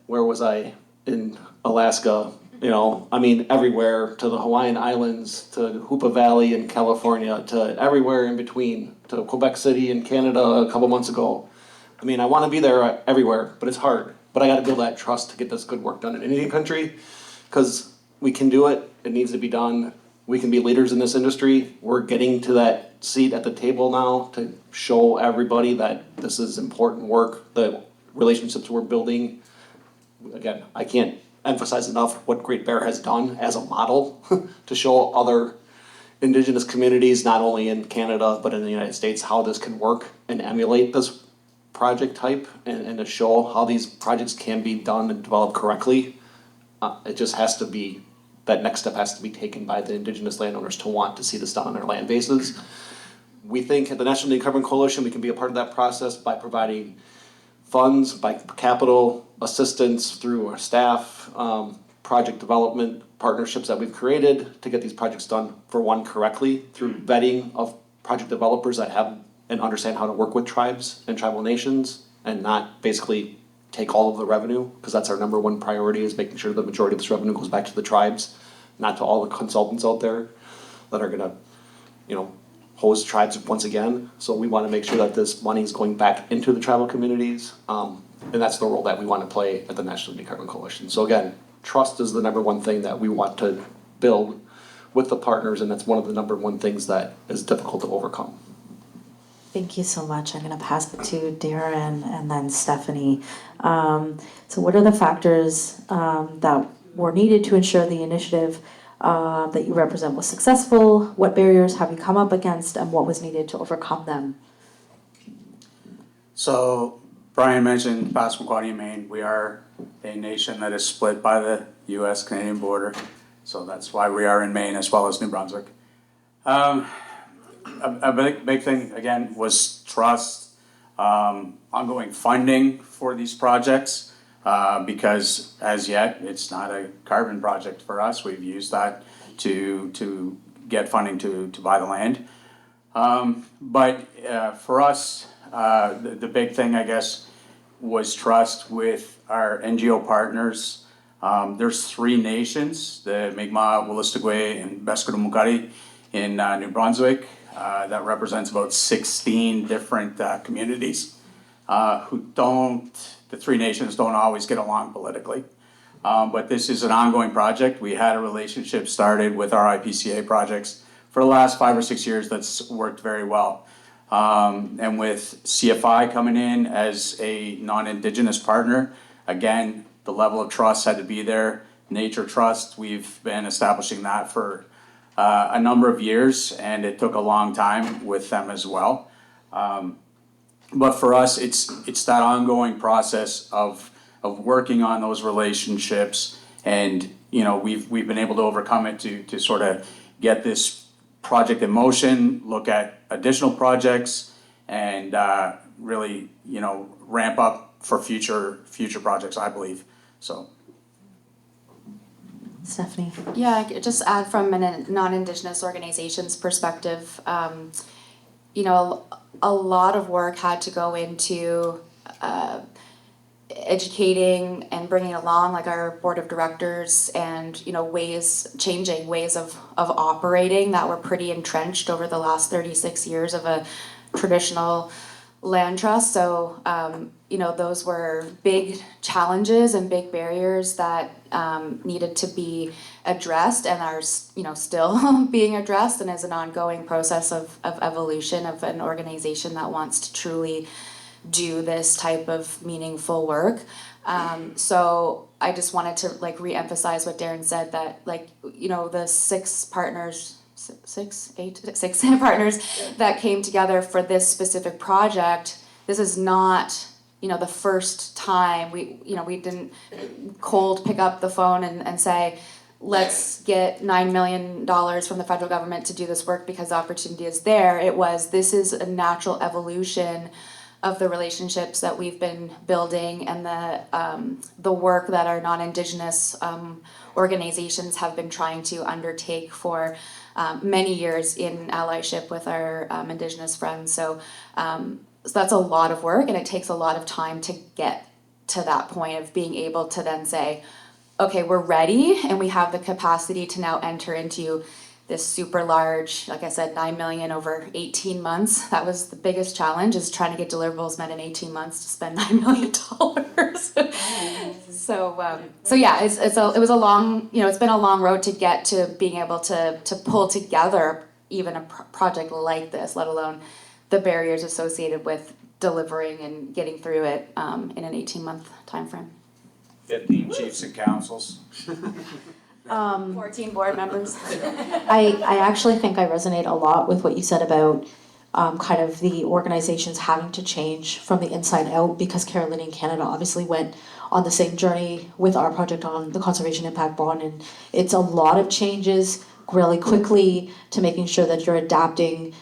where was I in Alaska, you know, I mean everywhere, to the Hawaiian Islands, to Hoopa Valley in California, to everywhere in between, to Quebec City in Canada a couple months ago. I mean, I want to be there everywhere, but it's hard. But I got to build that trust to get this good work done in Indian country, because we can do it. It needs to be done. We can be leaders in this industry. We're getting to that seat at the table now to show everybody that this is important work, the relationships we're building. Again, I can't emphasize enough what Great Bear has done as a model to show other Indigenous communities, not only in Canada, but in the United States, how this can work and emulate this project type, and to show how these projects can be done and developed correctly. It just has to be, that next step has to be taken by the Indigenous landowners to want to see this done on their land bases. We think at the National Indian Carbon Coalition, we can be a part of that process by providing funds, by capital assistance through our staff, project development partnerships that we've created to get these projects done, for one, correctly, through vetting of project developers that have and understand how to work with tribes and tribal nations, and not basically take all of the revenue, because that's our number 1 priority, is making sure the majority of this revenue goes back to the tribes, not to all the consultants out there that are gonna, you know, host tribes once again. So we want to make sure that this money is going back into the tribal communities, and that's the role that we want to play at the National Indian Carbon Coalition. So again, trust is the number 1 thing that we want to build with the partners, and that's one of the number 1 things that is difficult to overcome. Thank you so much. I'm going to pass it to Darran and then Stephanie. So what are the factors that were needed to ensure the initiative that you represent was successful? What barriers have you come up against, and what was needed to overcome them? So Brian mentioned Passamaquoddy in Maine. We are a nation that is split by the US-Canadian border. So that's why we are in Maine as well as New Brunswick. A big thing, again, was trust, ongoing funding for these projects, because as yet, it's not a carbon project for us. We've used that to get funding to buy the land. But for us, the big thing, I guess, was trust with our NGO partners. There's 3 nations, the Mi'kmaq, Wolastoqey, and Beskidamukari in New Brunswick, that represents about 16 different communities the 3 nations don't always get along politically. But this is an ongoing project. We had a relationship started with our IPCA projects for the last 5 or 6 years that's worked very well. And with CFI coming in as a non-Indigenous partner, again, the level of trust had to be there. Nature trust, we've been establishing that for a number of years, and it took a long time with them as well. But for us, it's that ongoing process of working on those relationships, and you know, we've been able to overcome it to sort of get this project in motion, look at additional projects, and really, ramp up for future projects, I believe. So. Stephanie? Yeah, I could just add from a non-Indigenous organizations perspective, a lot of work had to go into educating and bringing along like our board of directors and changing ways of operating that were pretty entrenched over the last 36 years of a traditional land trust. So those were big challenges and big barriers that needed to be addressed and are still being addressed, and is an ongoing process of evolution of an organization that wants to truly do this type of meaningful work. So I just wanted to re-emphasize what Darran said, that the six partners that came together for this specific project, this is not the first time we didn't cold pick up the phone and say, let's get $9 million from the federal government to do this work because the opportunity is there. This is a natural evolution of the relationships that we've been building and the work that our non-Indigenous organizations have been trying to undertake for many years in allyship with our Indigenous friends. So that's a lot of work, and it takes a lot of time to get to that point of being able to then say, okay, we're ready and we have the capacity to now enter into this super large, like I said, 9 million over 18 months. That was the biggest challenge, is trying to get deliverables met in 18 months to spend $9 million. So yeah, it was a long, it's been a long road to get to being able to pull together even a project like this, let alone the barriers associated with delivering and getting through it in an 18-month time frame. 15 chiefs and councils. 14 board members. I actually think I resonate a lot with what you said about kind of the organizations having to change from the inside out, because Carolinian Canada obviously went on the same journey with our project on the Conservation Impact Bond, and it's a lot of changes really quickly to making sure that you're adapting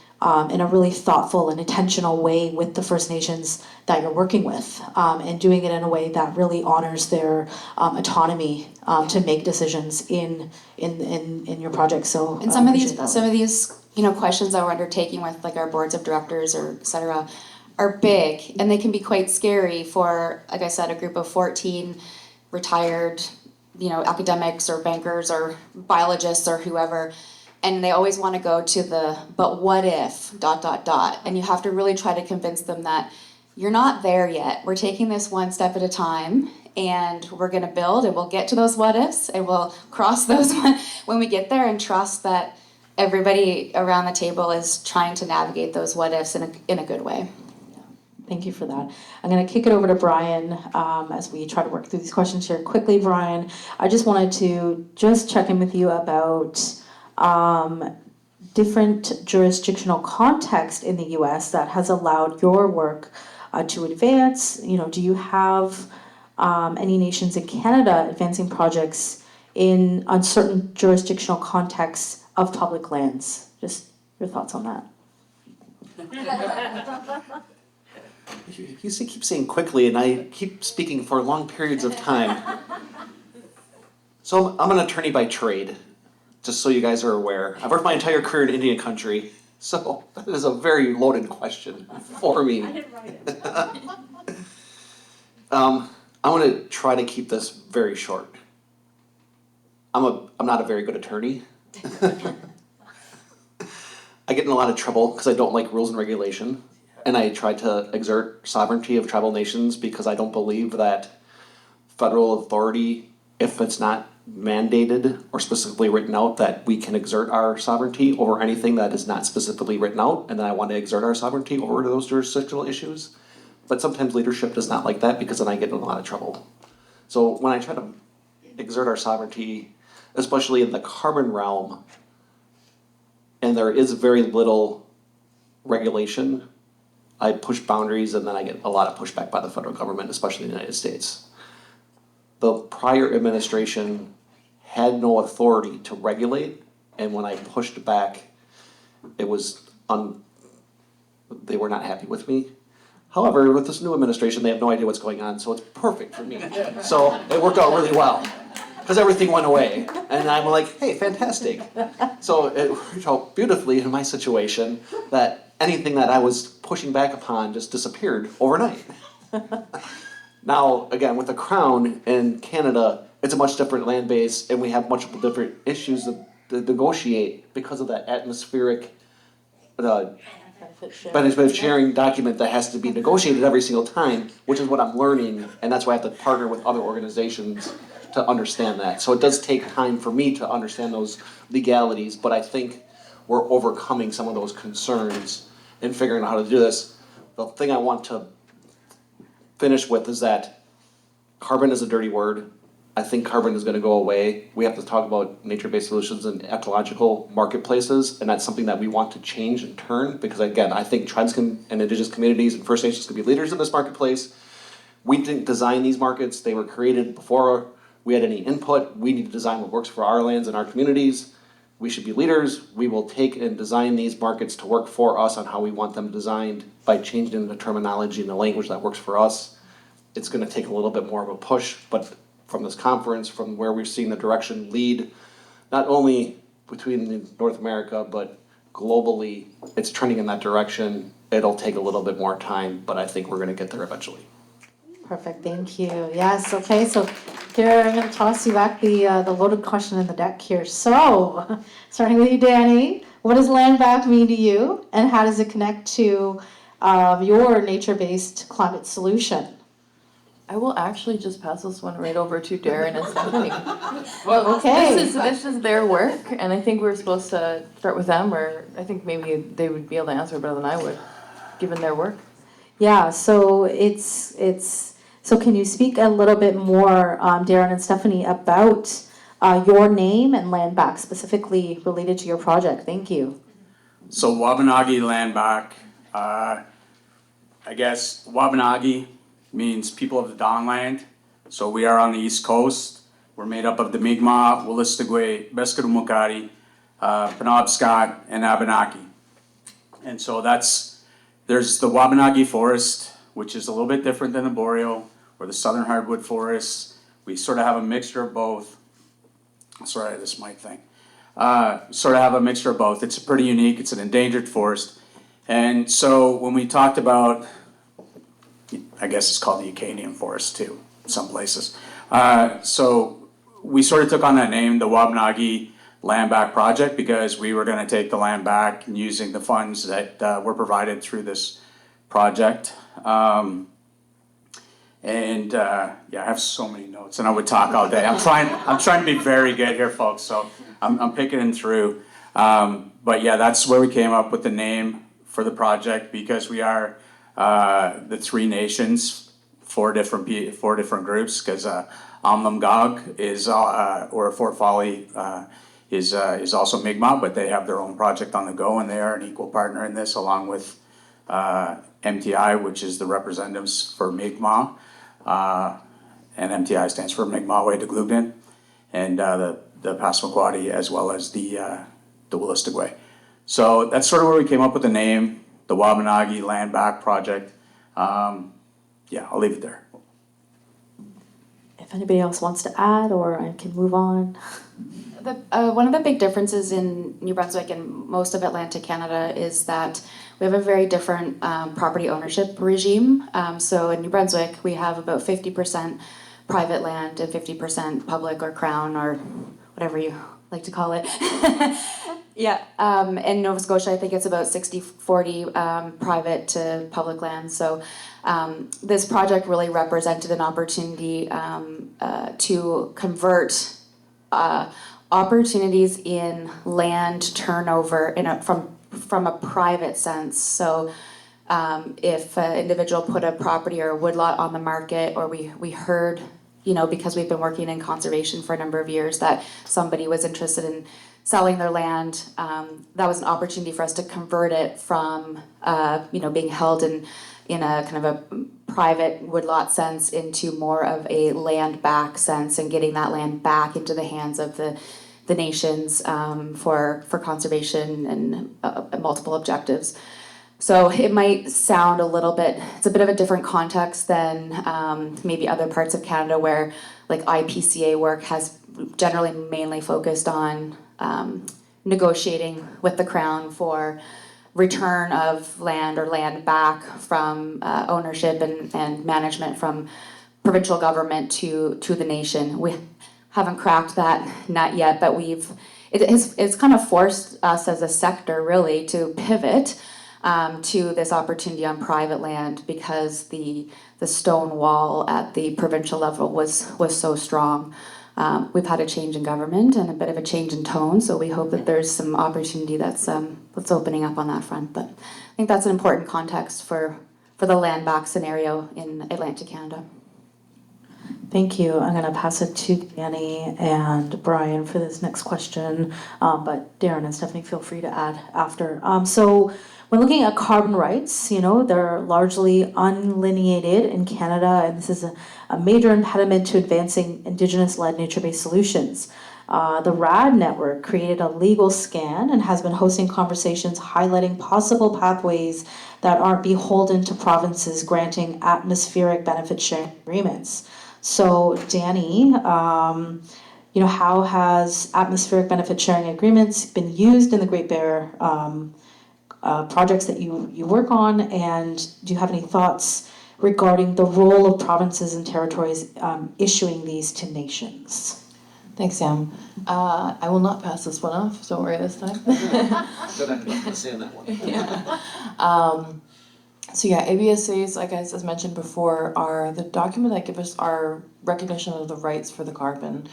in a really thoughtful and intentional way with the First Nations that you're working with, and doing it in a way that really honors their autonomy to make decisions in your project. So and some of these questions that we're undertaking with our boards of directors or et cetera are big, and they can be quite scary for, like I said, a group of 14 retired academics or bankers or biologists or whoever. And they always want to go to the, but what if, ... And you have to really try to convince them that you're not there yet. We're taking this one step at a time, and we're going to build, and we'll get to those what ifs, and we'll cross those when we get there, and trust that everybody around the table is trying to navigate those what ifs in a good way. Thank you for that. I'm going to kick it over to Bryan as we try to work through these questions here quickly. Bryan, I just wanted to check in with you about different jurisdictional context in the U.S. that has allowed your work to advance. Do you have any nations in Canada advancing projects in uncertain jurisdictional contexts of public lands? Just your thoughts on that. You keep saying quickly, and I keep speaking for long periods of time. So I'm an attorney by trade, just so you guys are aware. I've worked my entire career in Indian country, so that is a very loaded question for me. I didn't write it. I'm going to try to keep this very short. I'm not a very good attorney. I get in a lot of trouble because I don't like rules and regulation, and I try to exert sovereignty of tribal nations because I don't believe that federal authority, if it's not mandated or specifically written out, that we can exert our sovereignty over anything that is not specifically written out, and then I want to exert our sovereignty over those jurisdictional issues. But sometimes leadership does not like that, because then I get in a lot of trouble. So when I try to exert our sovereignty, especially in the carbon realm, and there is very little regulation, I push boundaries, and then I get a lot of pushback by the federal government, especially in the United States. The prior administration had no authority to regulate, and when I pushed back, it was they were not happy with me. However, with this new administration, they have no idea what's going on, so it's perfect for me. So it worked out really well, because everything went away. And I'm like, hey, fantastic. So it worked out beautifully in my situation that anything that I was pushing back upon just disappeared overnight. Now, again, with the Crown in Canada, it's a much different land base, and we have much different issues to negotiate because of that atmospheric benefit sharing document that has to be negotiated every single time, which is what I'm learning, and that's why I have to partner with other organizations to understand that. So it does take time for me to understand those legalities, but I think we're overcoming some of those concerns and figuring out how to do this. The thing I want to finish with is that carbon is a dirty word. I think carbon is going to go away. We have to talk about nature-based solutions in ecological marketplaces, and that's something that we want to change and turn, because again, I think tribes and Indigenous communities and First Nations can be leaders in this marketplace. We didn't design these markets. They were created before we had any input. We need to design what works for our lands and our communities. We should be leaders. We will take and design these markets to work for us on how we want them designed by changing the terminology and the language that works for us. It's going to take a little bit more of a push, but from this conference, from where we've seen the direction lead, not only between North America, but globally, it's trending in that direction. It'll take a little bit more time, but I think we're going to get there eventually. Perfect, thank you. Yes, okay, so here I'm going to toss you back the loaded question in the deck here. So, starting with you, Dani, what does land back mean to you, and how does it connect to your nature-based climate solution? I will actually just pass this one right over to Darran and Stephanie. Well, okay. This is their work, and I think we're supposed to start with them, or I think maybe they would be able to answer better than I would, given their work. Yeah, so so can you speak a little bit more, Darran and Stephanie, about your name and land back, specifically related to your project? Thank you. So Wabanaki Land Back, I guess Wabanaki means people of the Dawnland. So we are on the East Coast. We're made up of the Mi'kmaq, Wolastoqey, Beskidumokati, Penobscot, and Abenaki. And so there's the Wabanaki Forest, which is a little bit different than the boreal or the southern hardwood forests. We sort of have a mixture of both. Sorry, this mic thing. Sort of have a mixture of both. It's pretty unique. It's an endangered forest. And so when we talked about, I guess it's called the Acadian Forest too, some places. So we sort of took on that name, the Wabanaki Land Back Project, because we were going to take the land back and using the funds that were provided through this project. Yeah, I have so many notes, and I would talk all day. I'm trying to be very good here, folks. So I'm picking it through. But yeah, that's where we came up with the name for the project, because we are the Three Nations, four different groups, because Amlamgog is or Fort Folly is also Mi'kmaq, but they have their own project on the go, and they are an equal partner in this, along with MTI, which is the representatives for Mi'kmaq, and MTI stands for Mi'kmaq Way to Glugden, and the Passamaquoddy, as well as the Wolastoqey. So that's sort of where we came up with the name, the Wabanaki Land Back Project. Yeah, I'll leave it there. If anybody else wants to add, or I can move on. One of the big differences in New Brunswick and most of Atlantic Canada is that we have a very different property ownership regime. So in New Brunswick, we have about 50% private land and 50% public or crown or whatever you like to call it. Yeah, in Nova Scotia, I think it's about 60-40 private to public land. So this project really represented an opportunity to convert opportunities in land turnover from a private sense. So if an individual put a property or a woodlot on the market, or we heard, because we've been working in conservation for a number of years, that somebody was interested in selling their land, that was an opportunity for us to convert it from being held in a kind of a private woodlot sense into more of a land back sense, and getting that land back into the hands of the nations for conservation and multiple objectives. So it might sound a little bit, it's a bit of a different context than maybe other parts of Canada where like IPCA work has generally mainly focused on negotiating with the Crown for return of land or land back from ownership and management from provincial government to the nation. We haven't cracked that nut yet, but it's kind of forced us as a sector really to pivot to this opportunity on private land because the stone wall at the provincial level was so strong. We've had a change in government and a bit of a change in tone, so we hope that there's some opportunity that's opening up on that front. But I think that's an important context for the land back scenario in Atlantic Canada. Thank you. I'm going to pass it to Dani and Bryan for this next question, but Darran and Stephanie, feel free to add after. So when looking at carbon rights, they're largely unlineated in Canada, and this is a major impediment to advancing Indigenous-led nature-based solutions. The RAD Network created a legal scan and has been hosting conversations highlighting possible pathways that aren't beholden to provinces granting atmospheric benefit sharing agreements. So, Dani, how has atmospheric benefit sharing agreements been used in the Great Bear projects that you work on, and do you have any thoughts regarding the role of provinces and territories issuing these to nations? Thanks, Sam. I will not pass this one off, don't worry this time. Good, I'm not gonna say on that one. So yeah, ABSAs, like as mentioned before, are the document that give us our recognition of the rights for the carbon.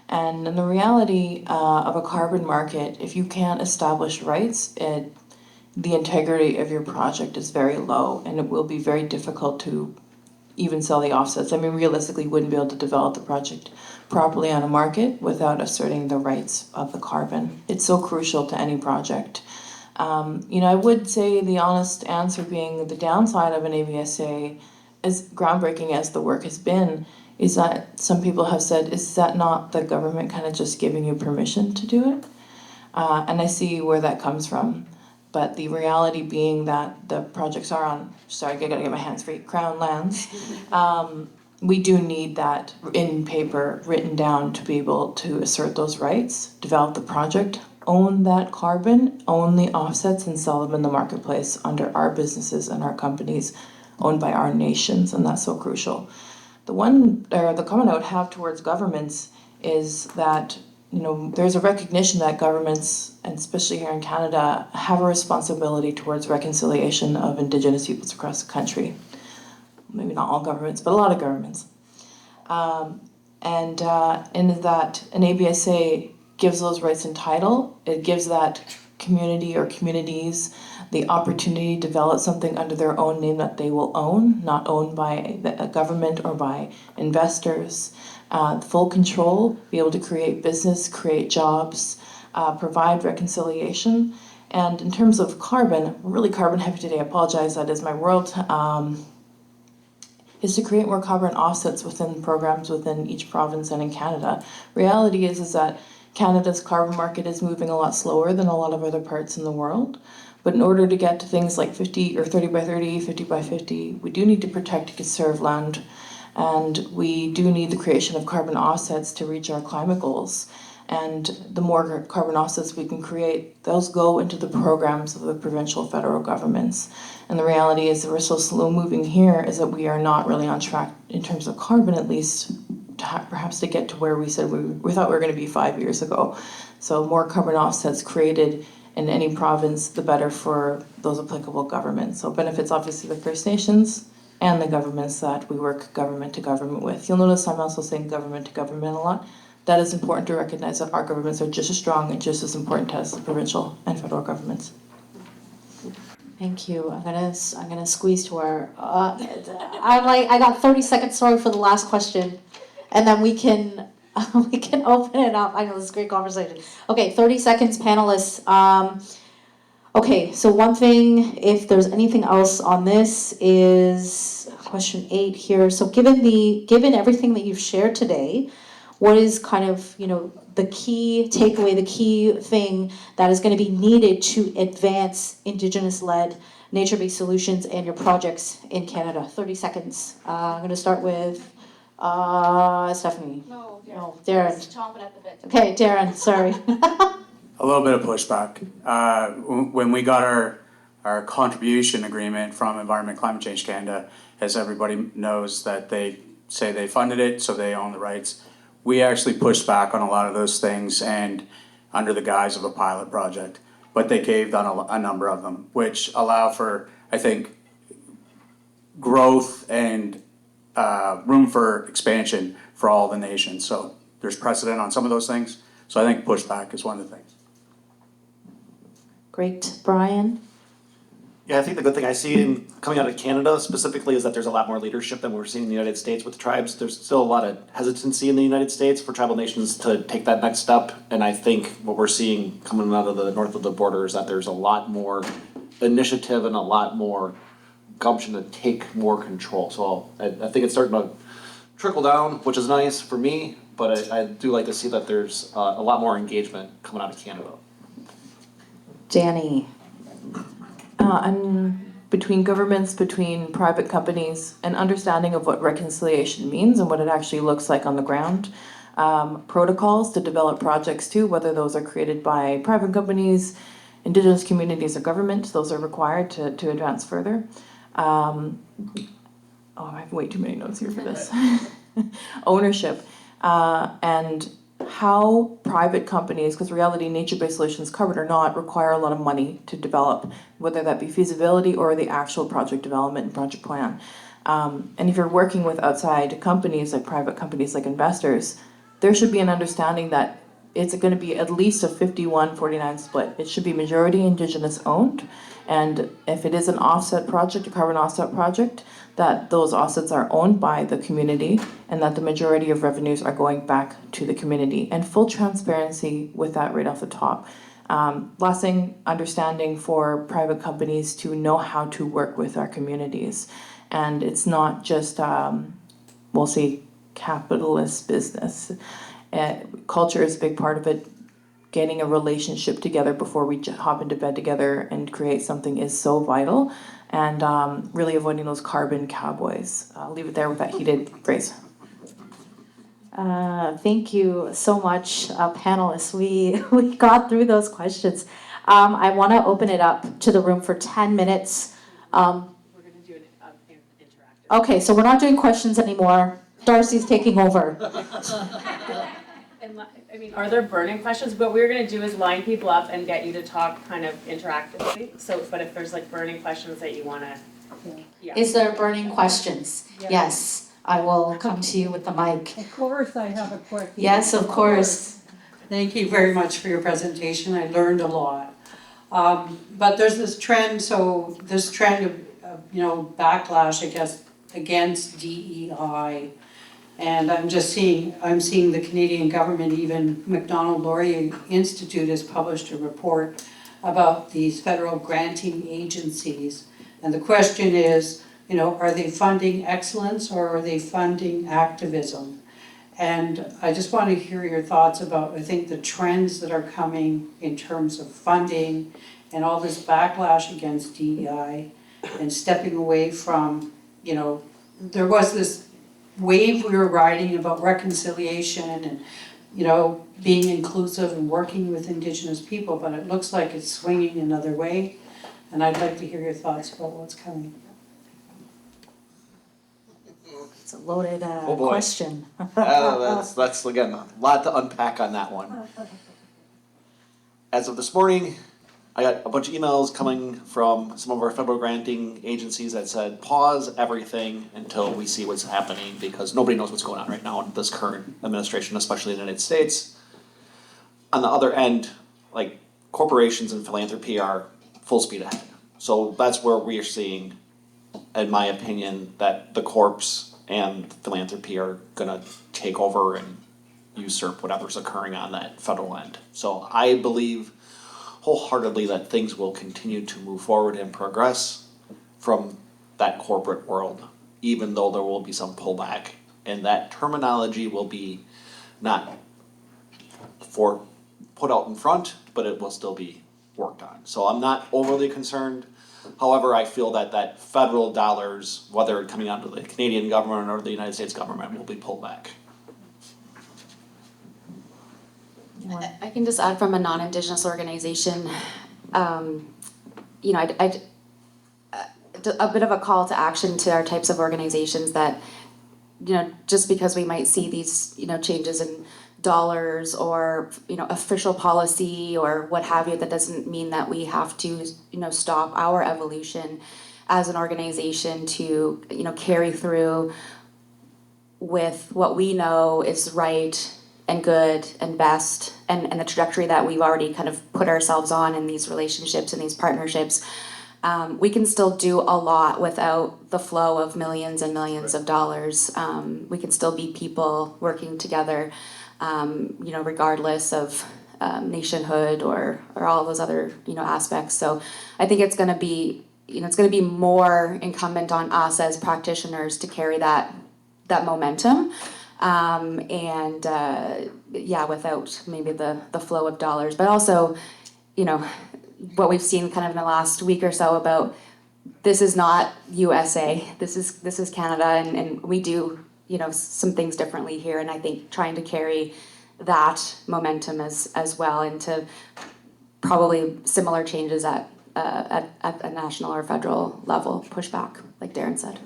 And in the reality of a carbon market, if you can't establish rights, the integrity of your project is very low, and it will be very difficult to even sell the offsets. I mean, realistically, you wouldn't be able to develop the project properly on a market without asserting the rights of the carbon. It's so crucial to any project. I would say the honest answer being the downside of an ABSA, as groundbreaking as the work has been, is that some people have said, is that not the government kind of just giving you permission to do it? And I see where that comes from. But the reality being that the projects are on, I gotta get my hands free, Crown lands. We do need that in paper written down to be able to assert those rights, develop the project, own that carbon, own the offsets, and sell them in the marketplace under our businesses and our companies owned by our nations, and that's so crucial. The comment I would have towards governments is that there's a recognition that governments, and especially here in Canada, have a responsibility towards reconciliation of Indigenous peoples across the country. Maybe not all governments, but a lot of governments. In that an ABSA gives those rights in title, it gives that community or communities the opportunity to develop something under their own name that they will own, not owned by a government or by investors. Full control, be able to create business, create jobs, provide reconciliation. And in terms of carbon, we're really carbon heavy today, I apologize, that is my world, is to create more carbon offsets within programs within each province and in Canada. Reality is that Canada's carbon market is moving a lot slower than a lot of other parts in the world. But in order to get to things like 50 or 30 by 30, 50 by 50, we do need to protect and conserve land. And we do need the creation of carbon offsets to reach our climate goals. And the more carbon offsets we can create, those go into the programs of the provincial federal governments. And the reality is that we're so slow moving here is that we are not really on track in terms of carbon, at least perhaps to get to where we said we thought we were going to be 5 years ago. So more carbon offsets created in any province, the better for those applicable governments. So benefits obviously the First Nations and the governments that we work government to government with. You'll notice I'm also saying government to government a lot. That is important to recognize that our governments are just as strong and just as important as the provincial and federal governments. Thank you. I'm gonna squeeze to our. I got 30 seconds. Sorry for the last question, and then we can open it up. I know this is a great conversation. Okay, 30 seconds, panelists. Okay, so one thing, if there's anything else on this, is question 8 here. So given everything that you've shared today, what is kind of, the key takeaway, the key thing that is going to be needed to advance Indigenous-led nature-based solutions and your projects in Canada. 30 seconds. I'm going to start with Stephanie. No, Darran. Chomping at the bit. Okay, Darran, sorry. A little bit of pushback. When we got our contribution agreement from Environment Climate Change Canada, as everybody knows that they say they funded it, so they own the rights. We actually pushed back on a lot of those things and under the guise of a pilot project, but they caved on a number of them, which allow for, I think, growth and room for expansion for all the nations. So there's precedent on some of those things. So I think pushback is one of the things. Great. Bryan? Yeah, I think the good thing I see coming out of Canada specifically is that there's a lot more leadership than we're seeing in the United States with tribes. There's still a lot of hesitancy in the United States for tribal nations to take that next step. And I think what we're seeing coming out of the north of the border is that there's a lot more initiative and a lot more gumption to take more control. So I think it's starting to trickle down, which is nice for me, but I do like to see that there's a lot more engagement coming out of Canada. Dani? And between governments, between private companies, an understanding of what reconciliation means and what it actually looks like on the ground. Protocols to develop projects too, whether those are created by private companies, Indigenous communities, or government, those are required to advance further. I have way too many notes here for this. Ownership, and how private companies, because reality nature-based solutions, covered or not, require a lot of money to develop, whether that be feasibility or the actual project development and project plan. And if you're working with outside companies, like private companies, like investors, there should be an understanding that it's going to be at least a 51-49 split. It should be majority Indigenous owned, and if it is an offset project, a carbon offset project, that those offsets are owned by the community and that the majority of revenues are going back to the community, and full transparency with that right off the top. Last thing, understanding for private companies to know how to work with our communities. And it's not just, we'll say, capitalist business. Culture is a big part of it. Getting a relationship together before we hop into bed together and create something is so vital. And really avoiding those carbon cowboys. I'll leave it there with that heated phrase. Thank you so much, panelists. We got through those questions. I want to open it up to the room for 10 minutes. We're going to do an interactive. Okay, so we're not doing questions anymore. Darcy's taking over. And I mean, are there burning questions? What we're going to do is line people up and get you to talk kind of interactively. So, but if there's like burning questions that you want to, yeah. Is there burning questions? Yeah. Yes, I will come to you with the mic. Of course, I have a question. Yes, of course. Thank you very much for your presentation. I learned a lot. But there's this trend, of backlash, I guess, against DEI. And I'm seeing the Canadian government, even Macdonald-Laurier Institute has published a report about these federal granting agencies. And the question is, are they funding excellence or are they funding activism? And I just want to hear your thoughts about, I think, the trends that are coming in terms of funding and all this backlash against DEI and stepping away from, there was this wave we were riding about reconciliation and, being inclusive and working with Indigenous people, but it looks like it's swinging another way. And I'd like to hear your thoughts about what's coming. It's a loaded Oh boy. question. That's again a lot to unpack on that one. As of this morning, I got a bunch of emails coming from some of our federal granting agencies that said pause everything until we see what's happening, because nobody knows what's going on right now in this current administration, especially in the United States. On the other end, like corporations and philanthropy are full speed ahead. So that's where we are seeing, in my opinion, that the corps and philanthropy are gonna take over and usurp whatever's occurring on that federal end. So I believe wholeheartedly that things will continue to move forward and progress from that corporate world, even though there will be some pullback. And that terminology will be not put out in front, but it will still be worked on. So I'm not overly concerned. However, I feel that federal dollars, whether coming out of the Canadian government or the United States government, will be pulled back. I can just add from a non-Indigenous organization, you know, a bit of a call to action to our types of organizations that, you know, just because we might see these, you know, changes in dollars or, you know, official policy or what have you, that doesn't mean that we have to, you know, stop our evolution as an organization to, you know, carry through with what we know is right and good and best, and the trajectory that we've already kind of put ourselves on in these relationships and these partnerships. We can still do a lot without the flow of millions and millions of dollars. We can still be people working together, you know, regardless of nationhood or all those other, you know, aspects. So I think it's going to be, you know, it's going to be more incumbent on us as practitioners to carry that momentum. Yeah, without maybe the flow of dollars, but also, you know, what we've seen kind of in the last week or so about this is not USA, this is Canada, and we do, you know, some things differently here, and I think trying to carry that momentum as well into probably similar changes at a national or federal level pushback, like Darran said.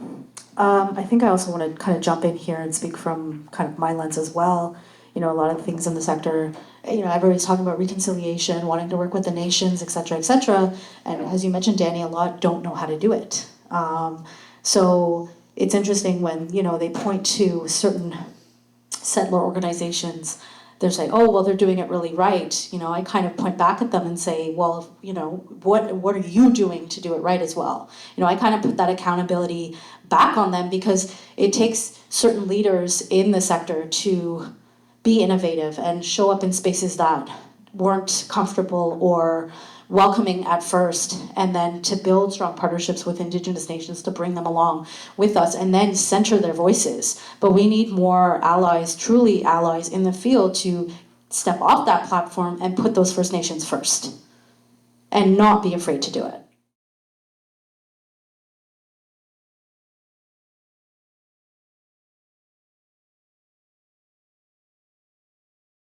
I think I also want to kind of jump in here and speak from kind of my lens as well. You know, a lot of the things in the sector, you know, everybody's talking about reconciliation, wanting to work with the nations, et cetera, et cetera. And as you mentioned, Dani, a lot don't know how to do it. So it's interesting when, you know, they point to certain settler organizations, they're saying, oh, well, they're doing it really right. You know, I kind of point back at them and say, well, you know, what are you doing to do it right as well? You know, I kind of put that accountability back on them because it takes certain leaders in the sector to be innovative and show up in spaces that weren't comfortable or welcoming at first, and then to build strong partnerships with Indigenous nations to bring them along with us and then center their voices. But we need more allies, truly allies in the field to step off that platform and put those First Nations first and not be afraid to do it.